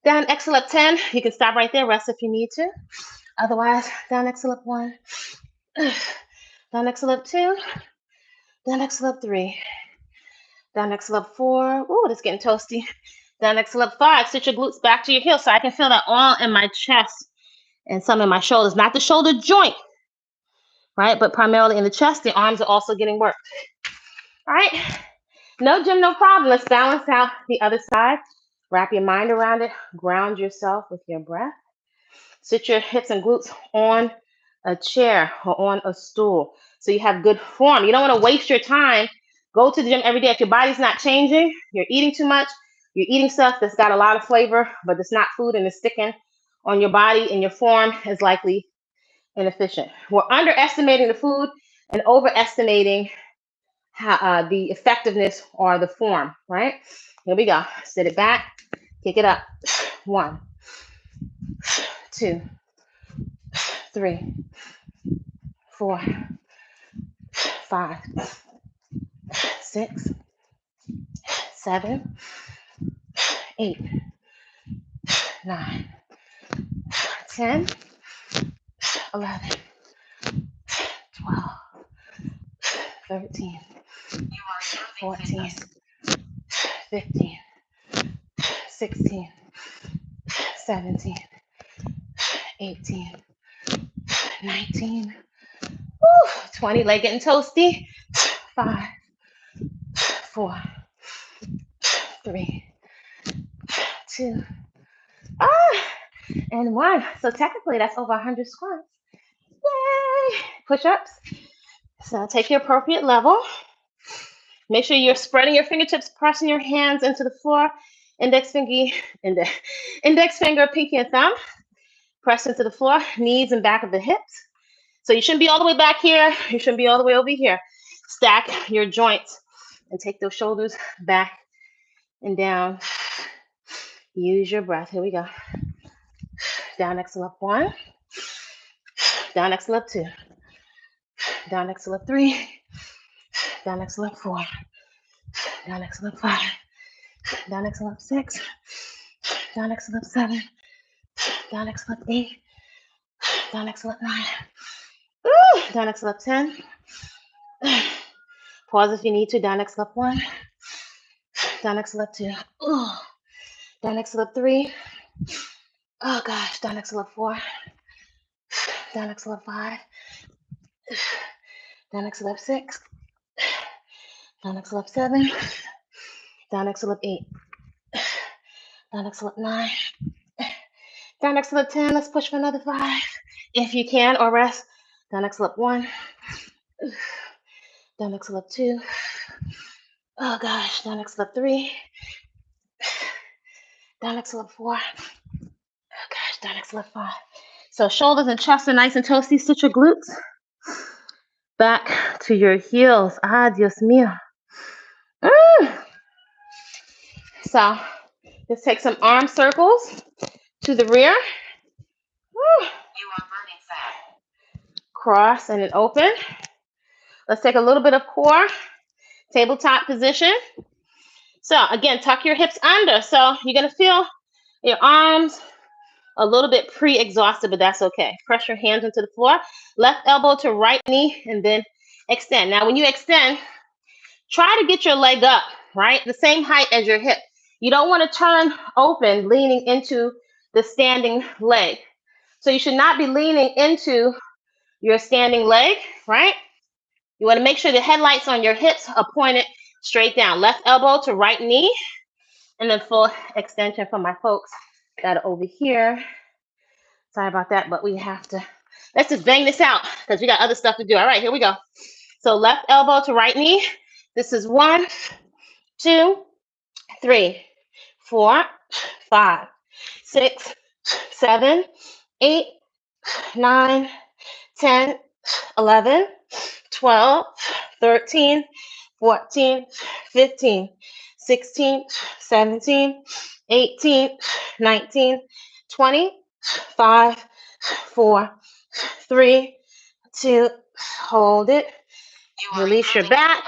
A: Down, exhale up 10. You can stop right there, rest if you need to. Otherwise, down, exhale up 1. Down, exhale up 2. Down, exhale up 3. Down, exhale up 4. Ooh, it's getting toasty. Down, exhale up 5. Sit your glutes back to your heels so I can feel that all in my chest and some in my shoulders. Not the shoulder joint, right? But primarily in the chest. The arms are also getting worked. All right. No gym, no problem. Let's balance out the other side. Wrap your mind around it. Ground yourself with your breath. Sit your hips and glutes on a chair or on a stool so you have good form. You don't want to waste your time. Go to the gym every day. If your body's not changing, you're eating too much, you're eating stuff that's got a lot of flavor, but it's not food and it's sticking on your body, and your form is likely inefficient. We're underestimating the food and overestimating the effectiveness or the form, right? Here we go. Sit it back, kick it up. 1, 2, 3, 4, 5, 6, 7, 8, 9, 10, 11, 12, 13, 14, 15, 16, 17, 18, 19, 20. Leg getting toasty. 5, 4, 3, 2, and 1. So technically that's over 100 squats. Yay! Push-ups. So take your appropriate level. Make sure you're spreading your fingertips, pressing your hands into the floor. Index finger, pinky, and thumb. Press into the floor, knees and back of the hips. So you shouldn't be all the way back here. You shouldn't be all the way over here. Stack your joints and take those shoulders back and down. Use your breath. Here we go. Down, exhale up 1. Down, exhale up 2. Down, exhale up 3. Down, exhale up 4. Down, exhale up 5. Down, exhale up 6. Down, exhale up 7. Down, exhale up 8. Down, exhale up 9. Down, exhale up 10. Pause if you need to. Down, exhale up 1. Down, exhale up 2. Down, exhale up 3. Oh gosh. Down, exhale up 4. Down, exhale up 5. Down, exhale up 6. Down, exhale up 7. Down, exhale up 8. Down, exhale up 9. Down, exhale up 10. Let's push for another 5 if you can, or rest. Down, exhale up 1. Down, exhale up 2. Oh gosh, down next to level 3. Down next to level 4. Oh gosh, down next to level 5. So shoulders and chest are nice and toasty. Sit your glutes back to your heels. Ah, Dios mío. So just take some arm circles to the rear.
B: You are burning fat.
A: Cross and then open. Let's take a little bit of core, tabletop position. So again, tuck your hips under. So you're gonna feel your arms a little bit pre-exhausted, but that's okay. Press your hands into the floor. Left elbow to right knee and then extend. Now when you extend, try to get your leg up, right? The same height as your hip. You don't want to turn open, leaning into the standing leg. So you should not be leaning into your standing leg, right? You want to make sure the headlights on your hips are pointed straight down. Left elbow to right knee, and then full extension for my folks that are over here. Sorry about that, but we have to, let's just bang this out because we got other stuff to do. All right, here we go. So left elbow to right knee. This is 1, 2, 3, 4, 5, 6, 7, 8, 9, 10, 11, 12, 13, 14, 15, 16, 17, 18, 19, 20, 5, 4, 3, 2, hold it. Release your back.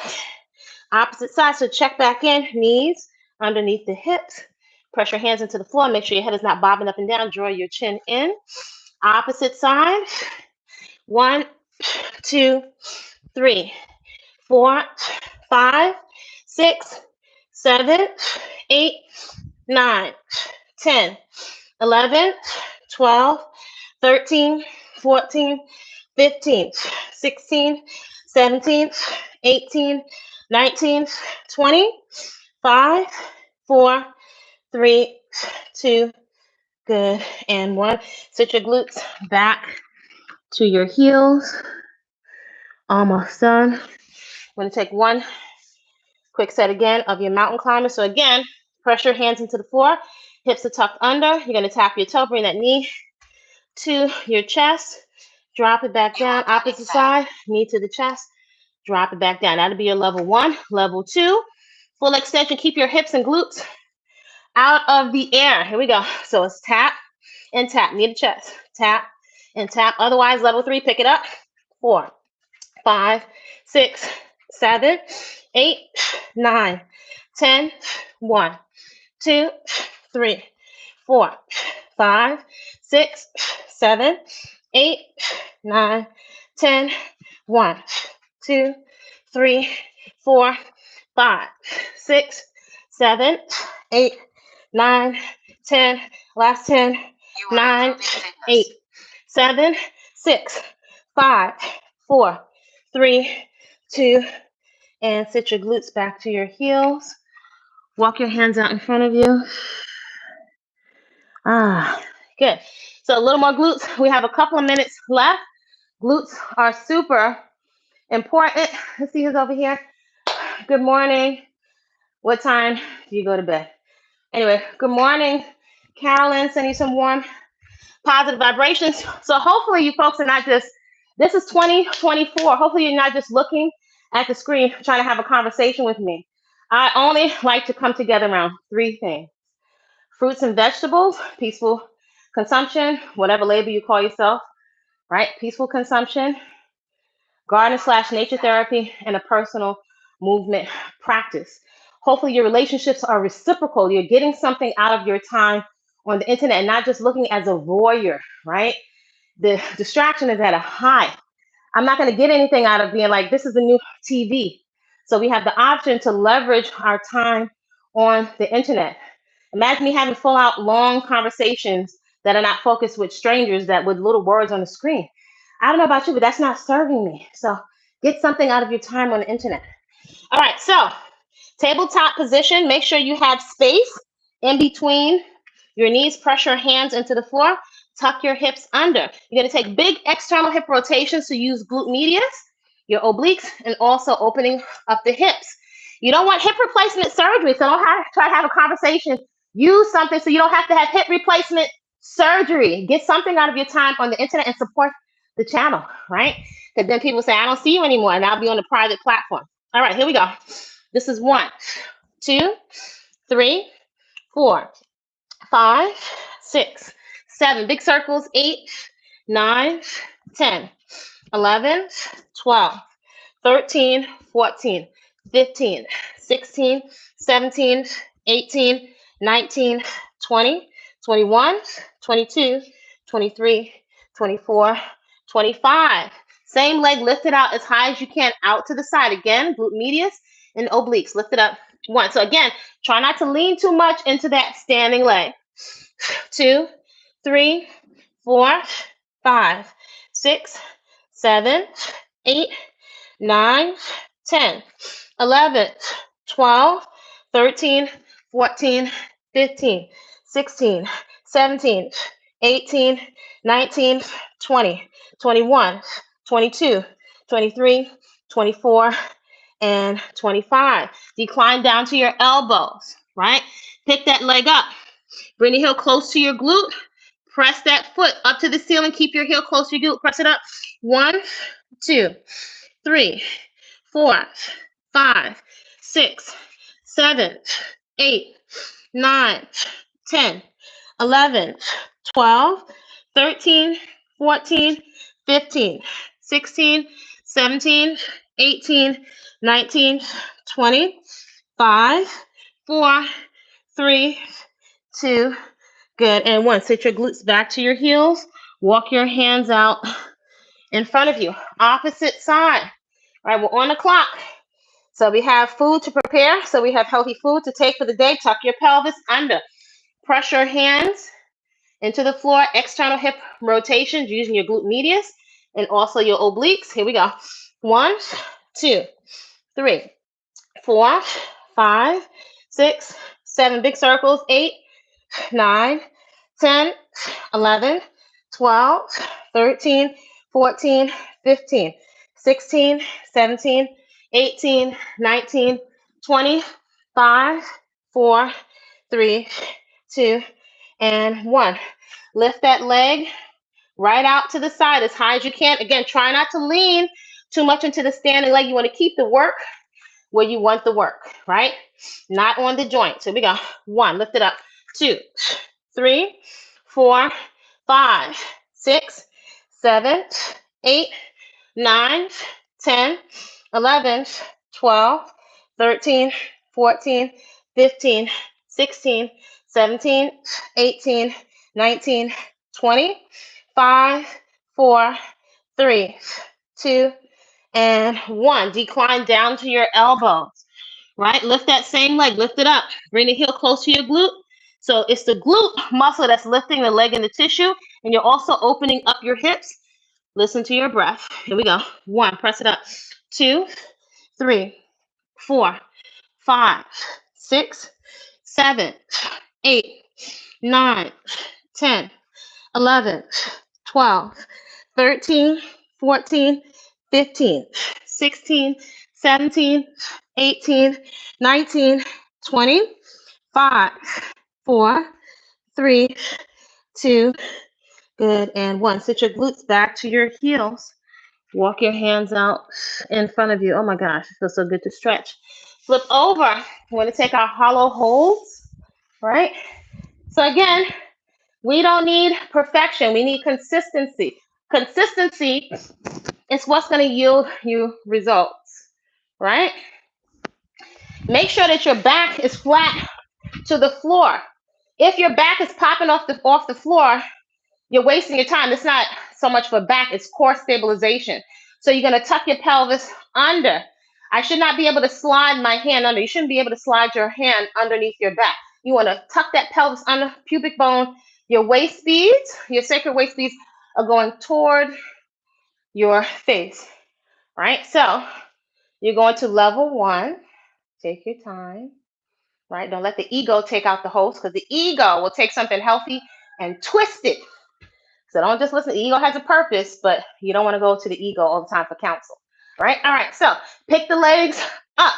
A: Opposite side, so check back in, knees underneath the hips. Press your hands into the floor. Make sure your head is not bobbing up and down. Draw your chin in. Opposite side. 1, 2, 3, 4, 5, 6, 7, 8, 9, 10, 11, 12, 13, 14, 15, 16, 17, 18, 19, 20, 5, 4, 3, 2, good, and 1. Sit your glutes back to your heels. Almost done. I'm going to take one quick set again of your mountain climber. So again, press your hands into the floor. Hips are tucked under. You're going to tap your toe, bring that knee to your chest. Drop it back down. Opposite side, knee to the chest. Drop it back down. That'll be your level 1. Level 2, full extension. Keep your hips and glutes out of the air. Here we go. So it's tap and tap. Knee to chest. Tap and tap. Otherwise, level 3, pick it up. 4, 5, 6, 7, 8, 9, 10, 1, 2, 3, 4, 5, 6, 7, 8, 9, 10, 1, 2, 3, 4, 5, 6, 7, 8, 9, 10, last 10, 9, 8, 7, 6, 5, 4, 3, 2, and sit your glutes back to your heels. Walk your hands out in front of you. Good. So a little more glutes. We have a couple of minutes left. Glutes are super important. Let's see who's over here. Good morning. What time do you go to bed? Anyway, good morning, Carolyn. Sending you some warm, positive vibrations. So hopefully you folks are not just, this is 2024. Hopefully you're not just looking at the screen trying to have a conversation with me. I only like to come together around 3 things. Fruits and vegetables, peaceful consumption, whatever label you call yourself, right? Peaceful consumption, garden/nature therapy, and a personal movement practice. Hopefully your relationships are reciprocal. You're getting something out of your time on the internet and not just looking as a voyeur, right? The distraction is at a high. I'm not going to get anything out of being like, this is the new TV. So we have the option to leverage our time on the internet. Imagine me having full out long conversations that are not focused with strangers that with little words on the screen. I don't know about you, but that's not serving me. So get something out of your time on the internet. All right, so tabletop position. Make sure you have space in between your knees. Press your hands into the floor. Tuck your hips under. You're going to take big external hip rotations to use glute medius, your obliques, and also opening up the hips. You don't want hip replacement surgery, so don't try to have a conversation. Use something so you don't have to have hip replacement surgery. Get something out of your time on the internet and support the channel, right? Because then people say, I don't see you anymore, and I'll be on the private platform. All right, here we go. This is 1, 2, 3, 4, 5, 6, 7. Big circles, 8, 9, 10, 11, 12, 13, 14, 15, 16, 17, 18, 19, 20, 21, 22, 23, 24, 25. Same leg lifted out as high as you can out to the side. Again, glute medius and obliques. Lift it up. 1. So again, try not to lean too much into that standing leg. 2, 3, 4, 5, 6, 7, 8, 9, 10, 11, 12, 13, 14, 15, 16, 17, 18, 19, 20, 21, 22, 23, 24, and 25. Decline down to your elbows, right? Pick that leg up. Bring the heel close to your glute. Press that foot up to the ceiling. Keep your heel close to your glute. Press it up. 1, 2, 3, 4, 5, 6, 7, 8, 9, 10, 11, 12, 13, 14, 15, 16, 17, 18, 19, 20, 5, 4, 3, 2, good, and 1. Sit your glutes back to your heels. Walk your hands out in front of you. Opposite side. All right, we're on the clock. So we have food to prepare. So we have healthy food to take for the day. Tuck your pelvis under. Press your hands into the floor. External hip rotations using your glute medius and also your obliques. Here we go. 1, 2, 3, 4, 5, 6, 7. Big circles. 8, 9, 10, 11, 12, 13, 14, 15, 16, 17, 18, 19, 20, 5, 4, 3, 2, and 1. Lift that leg right out to the side as high as you can. Again, try not to lean too much into the standing leg. You want to keep the work where you want the work, right? Not on the joints. Here we go. 1, lift it up. 2, 3, 4, 5, 6, 7, 8, 9, 10, 11, 12, 13, 14, 15, 16, 17, 18, 19, 20, 5, 4, 3, 2, and 1. Decline down to your elbows, right? Lift that same leg, lift it up. Bring the heel close to your glute. So it's the glute muscle that's lifting the leg and the tissue, and you're also opening up your hips. Listen to your breath. Here we go. 1, press it up. 2, 3, 4, 5, 6, 7, 8, 9, 10, 11, 12, 13, 14, 15, 16, 17, 18, 19, 20, 5, 4, 3, 2, good, and 1. Sit your glutes back to your heels. Walk your hands out in front of you. Oh my gosh, it feels so good to stretch. Flip over. We're going to take our hollow holds, right? So again, we don't need perfection. We need consistency. Consistency is what's going to yield you results, right? Make sure that your back is flat to the floor. If your back is popping off the floor, you're wasting your time. It's not so much for back, it's core stabilization. So you're going to tuck your pelvis under. I should not be able to slide my hand under. You shouldn't be able to slide your hand underneath your back. You want to tuck that pelvis under, pubic bone. Your waist beads, your sacred waist beads are going toward your face, right? So you're going to level 1. Take your time, right? Don't let the ego take out the host, because the ego will take something healthy and twist it. So don't just listen. The ego has a purpose, but you don't want to go to the ego all the time for counsel, right? All right, so pick the legs up.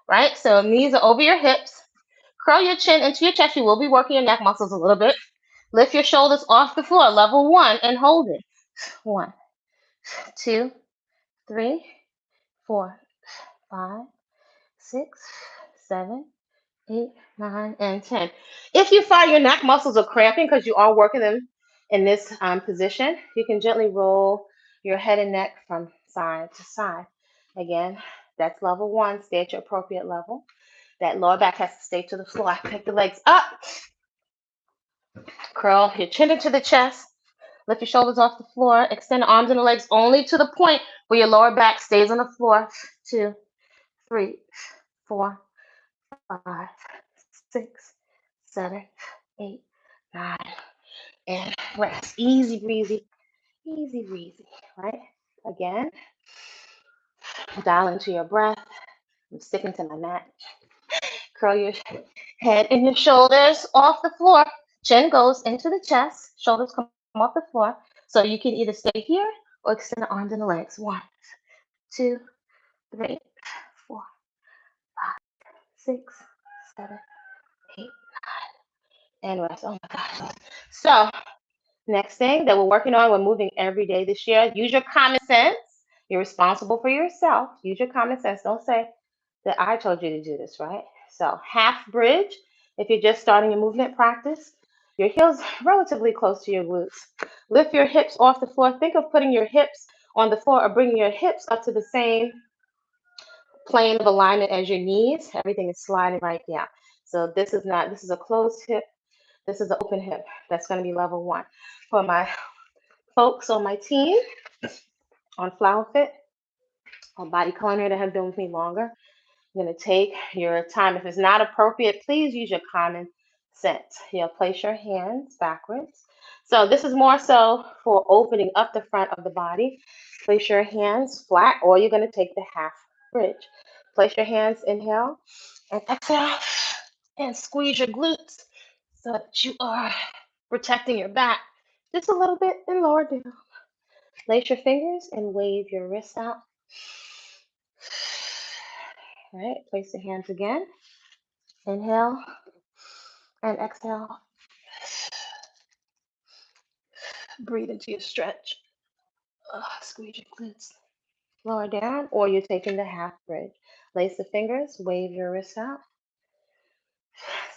A: right? So knees are over your hips. Curl your chin into your chest. You will be working your neck muscles a little bit. Lift your shoulders off the floor, level 1, and hold it. 1, 2, 3, 4, 5, 6, 7, 8, 9, and 10. If you find your neck muscles are cramping because you are working them in this position, you can gently roll your head and neck from side to side. Again, that's level 1. Stay at your appropriate level. That lower back has to stay to the floor. Pick the legs up. Curl your chin into the chest. Lift your shoulders off the floor. Extend the arms and the legs only to the point where your lower back stays on the floor. 2, 3, 4, 5, 6, 7, 8, 9, and rest. Easy breezy, easy breezy, right? Again, dial into your breath. I'm sticking to my mat. Curl your head and your shoulders off the floor. Chin goes into the chest. Shoulders come off the floor. So you can either stay here or extend the arms and the legs. 1, 2, 3, 4, 5, 6, 7, 8, and rest. Oh my gosh. So next thing that we're working on, we're moving every day this year. Use your common sense. You're responsible for yourself. Use your common sense. Don't say that I told you to do this, right? So half bridge, if you're just starting your movement practice, your heels relatively close to your glutes. Lift your hips off the floor. Think of putting your hips on the floor or bringing your hips up to the same plane of alignment as your knees. Everything is sliding right down. So this is a closed hip. This is an open hip. That's going to be level 1. For my folks on my team on Flower Fit or Body-Culinary that have been with me longer, you're going to take your time. If it's not appropriate, please use your common sense. You'll place your hands backwards. So this is more so for opening up the front of the body. Place your hands flat, or you're going to take the half bridge. Place your hands, inhale, and exhale, and squeeze your glutes so that you are protecting your back just a little bit and lower down. Lace your fingers and wave your wrists out. All right, place the hands again. Inhale and exhale. Breathe into your stretch. Squeeze your glutes. Lower down, or you're taking the half bridge. Lace the fingers, wave your wrists out.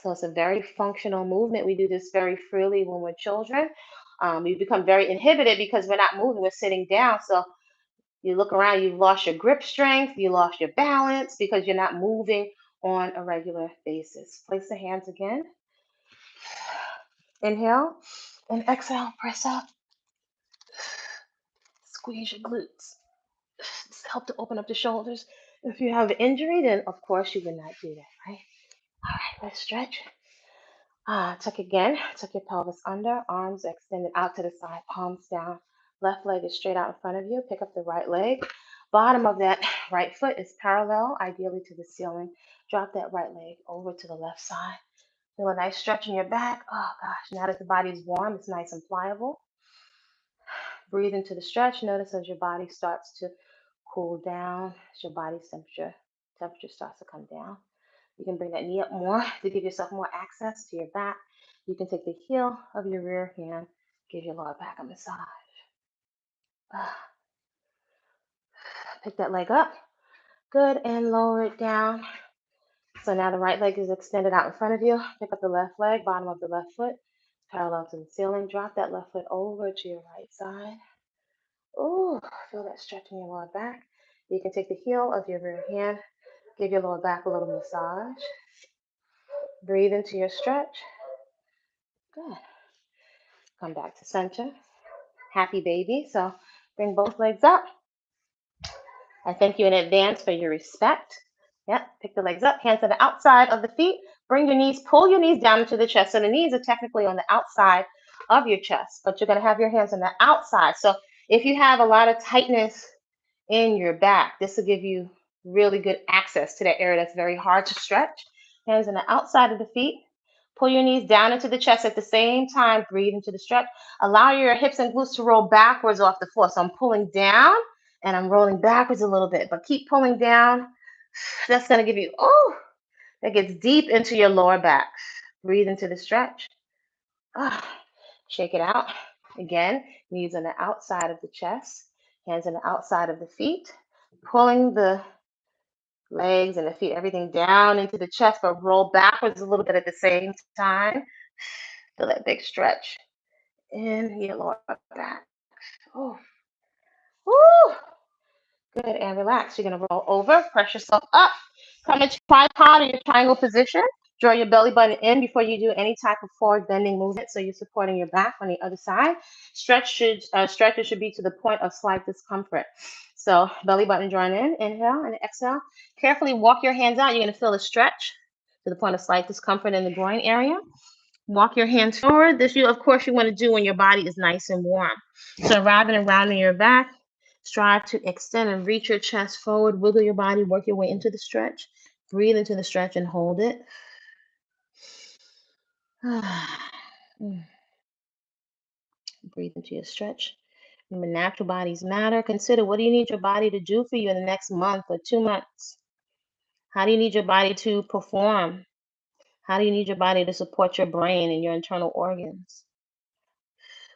A: So it's a very functional movement. We do this very freely when we're children. We become very inhibited because we're not moving, we're sitting down. So you look around, you've lost your grip strength, you lost your balance because you're not moving on a regular basis. Place the hands again. Inhale and exhale, press up. Squeeze your glutes. Help to open up the shoulders. If you have an injury, then of course you would not do that, right? All right, let's stretch. Tuck again. Tuck your pelvis under, arms extended out to the side, palms down. Left leg is straight out in front of you. Pick up the right leg. Bottom of that right foot is parallel, ideally to the ceiling. Drop that right leg over to the left side. Feel a nice stretch in your back. Oh gosh, now that the body is warm, it's nice and pliable. Breathe into the stretch. Notice as your body starts to cool down, as your body's temperature starts to come down. You can bring that knee up more to give yourself more access to your back. You can take the heel of your rear hand, give your lower back a massage. Pick that leg up. Good, and lower it down. So now the right leg is extended out in front of you. Pick up the left leg, bottom of the left foot, parallel to the ceiling. Drop that left foot over to your right side. Ooh, feel that stretch in your lower back. You can take the heel of your rear hand, give your lower back a little massage. Breathe into your stretch. Good. Come back to center. Happy baby. So bring both legs up. I thank you in advance for your respect. Yep, pick the legs up, hands to the outside of the feet. Bring your knees, pull your knees down into the chest. So the knees are technically on the outside of your chest, but you're going to have your hands on the outside. So if you have a lot of tightness in your back, this will give you really good access to that area that's very hard to stretch. Hands on the outside of the feet. Pull your knees down into the chest at the same time. Breathe into the stretch. Allow your hips and glutes to roll backwards off the floor. So I'm pulling down and I'm rolling backwards a little bit, but keep pulling down That's going to give you, oh, that gets deep into your lower back. Breathe into the stretch. Ah, shake it out. Again, knees on the outside of the chest, hands on the outside of the feet, pulling the legs and the feet, everything down into the chest, but roll backwards a little bit at the same time. Feel that big stretch in your lower back. Oh, woo. Good, and relax. You're gonna roll over, press yourself up, come into tripod or your triangle position. Draw your belly button in before you do any type of forward bending movement, so you're supporting your back on the other side. Stretches should be to the point of slight discomfort. So belly button drawn in, inhale and exhale. Carefully walk your hands out. You're gonna feel a stretch to the point of slight discomfort in the groin area. Walk your hands forward. This you, of course, you want to do when your body is nice and warm. So rather than rounding your back, strive to extend and reach your chest forward. Wiggle your body, work your way into the stretch. Breathe into the stretch and hold it. Breathe into your stretch. Remember, natural bodies matter. Consider, what do you need your body to do for you in the next month or 2 months? How do you need your body to perform? How do you need your body to support your brain and your internal organs?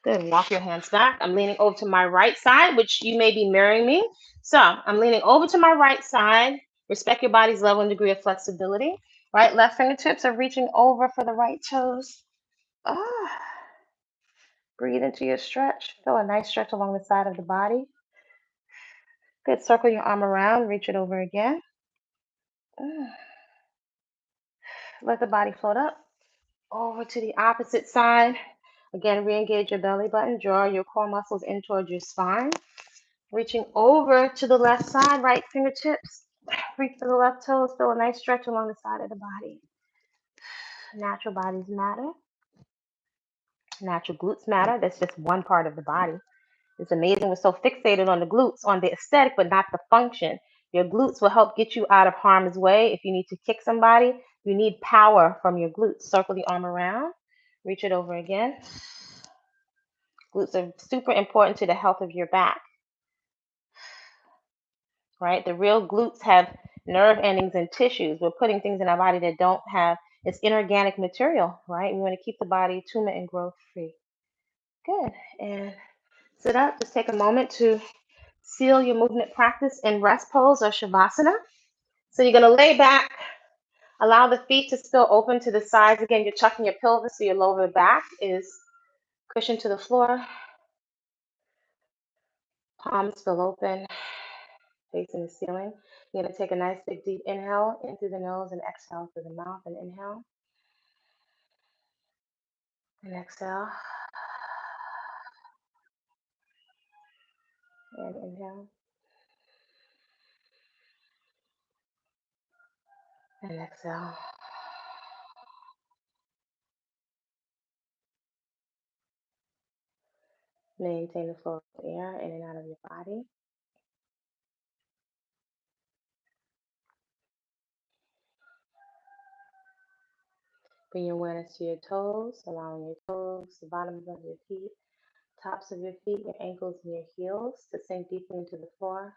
A: Good. Walk your hands back. I'm leaning over to my right side, which you may be mirroring me. So I'm leaning over to my right side. Respect your body's level and degree of flexibility. Right, left fingertips are reaching over for the right toes. Ah, breathe into your stretch. Feel a nice stretch along the side of the body. Good. Circle your arm around. Reach it over again. Ah. Let the body float up. Over to the opposite side. Again, re-engage your belly button. Draw your core muscles in towards your spine. Reaching over to the left side, right fingertips. Reach for the left toes. Feel a nice stretch along the side of the body. Natural bodies matter. Natural glutes matter. That's just one part of the body. It's amazing we're so fixated on the glutes, on the aesthetic, but not the function. Your glutes will help get you out of harm's way. If you need to kick somebody, you need power from your glutes. Circle the arm around. Reach it over again. Glutes are super important to the health of your back. Right? The real glutes have nerve endings and tissues. We're putting things in our body that don't have, it's inorganic material, right? We want to keep the body tumor and growth free. Good. And sit up. Just take a moment to seal your movement practice in rest pose or shavasana. So you're going to lay back, allow the feet to spill open to the sides. Again, you're chucking your pelvis so your lower back is cushioned to the floor. Palms spill open, facing the ceiling. You're going to take a nice big deep inhale in through the nose and exhale through the mouth. And inhale and exhale. And inhale and exhale. Maintain the flow of air in and out of your body. Bring your awareness to your toes, allowing your toes, the bottoms of your feet, tops of your feet, your ankles, and your heels to sink deeply into the floor.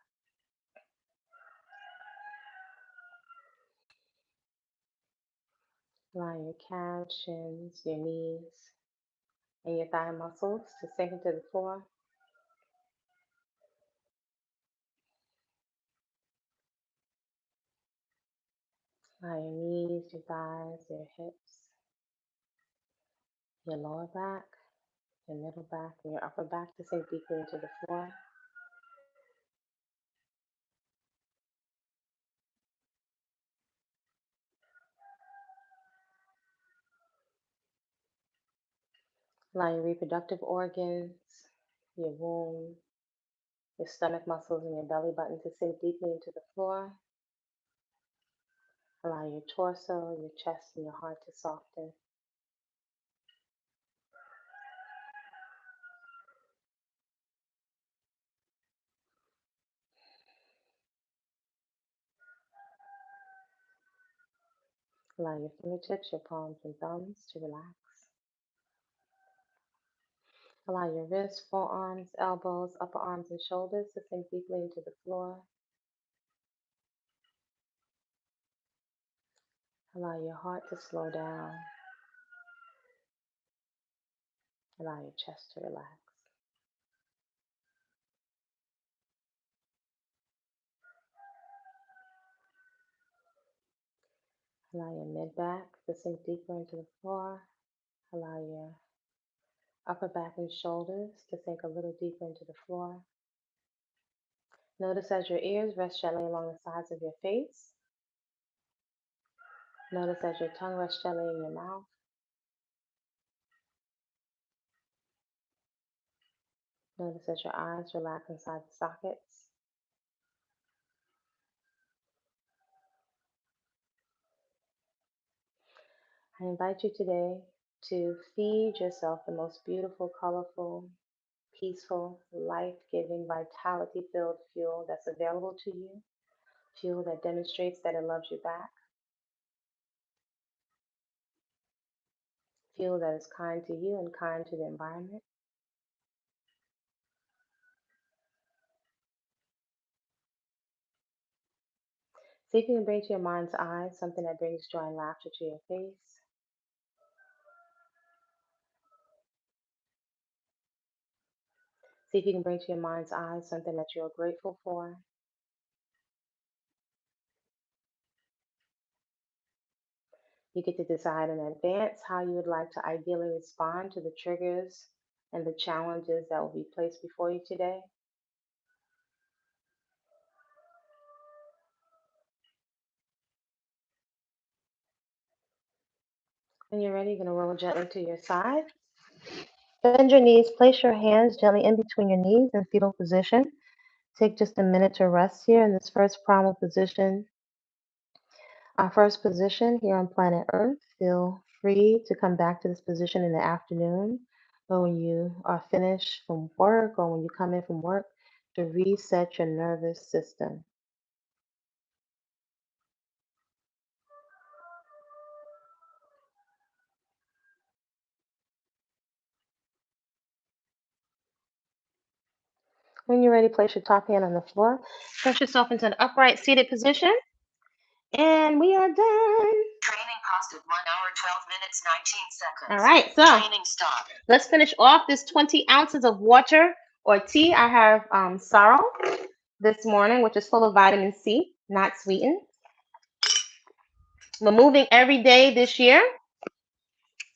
A: Allowing your calves, shins, your knees, and your thigh muscles to sink into the floor. Allow your knees, your thighs, your hips, your lower back, your middle back, and your upper back to sink deeply into the floor. Allow your reproductive organs, your womb, your stomach muscles, and your belly button to sink deeply into the floor. Allow your torso, your chest, and your heart to soften. Allow your fingertips, your palms, and thumbs to relax. Allow your wrists, forearms, elbows, upper arms, and shoulders to sink deeply into the floor. Allow your heart to slow down. Allow your chest to relax. Allow your mid back to sink deeper into the floor. Allow your upper back and shoulders to sink a little deeper into the floor. Notice as your ears rest gently along the sides of your face. Notice as your tongue rests gently in your mouth. Notice as your eyes relax inside the sockets. I invite you today to feed yourself the most beautiful, colorful, peaceful, life-giving, vitality-filled fuel that's available to you. Fuel that demonstrates that it loves you back. Fuel that is kind to you and kind to the environment. See if you can bring to your mind's eye something that brings joy and laughter to your face. See if you can bring to your mind's eye something that you're grateful for. You get to decide in advance how you would like to ideally respond to the triggers and the challenges that will be placed before you today. When you're ready, you're going to roll gently to your side. Bend your knees, place your hands gently in between your knees in fetal position. Take just a minute to rest here in this first primal position. Our first position here on planet Earth. Feel free to come back to this position in the afternoon or when you are finished from work or when you come in from work to reset your nervous system. When you're ready, place your top hand on the floor. Press yourself into an upright seated position. And we are done.
B: Training costed 1 hour, 12 minutes, 19 seconds.
A: All right, so
B: Training started.
A: let's finish off this 20 ounces of water or tea. I have sorrel this morning, which is full of vitamin C, not sweetened. We're moving every day this year,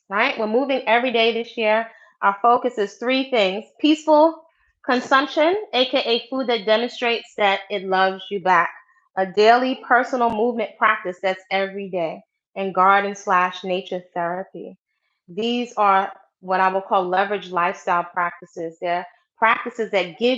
A: right? We're moving every day this year. Our focus is three things: peaceful consumption, aka food that demonstrates that it loves you back, a daily personal movement practice that's every day, and garden/nature therapy. These are what I will call leverage lifestyle practices. They're practices that give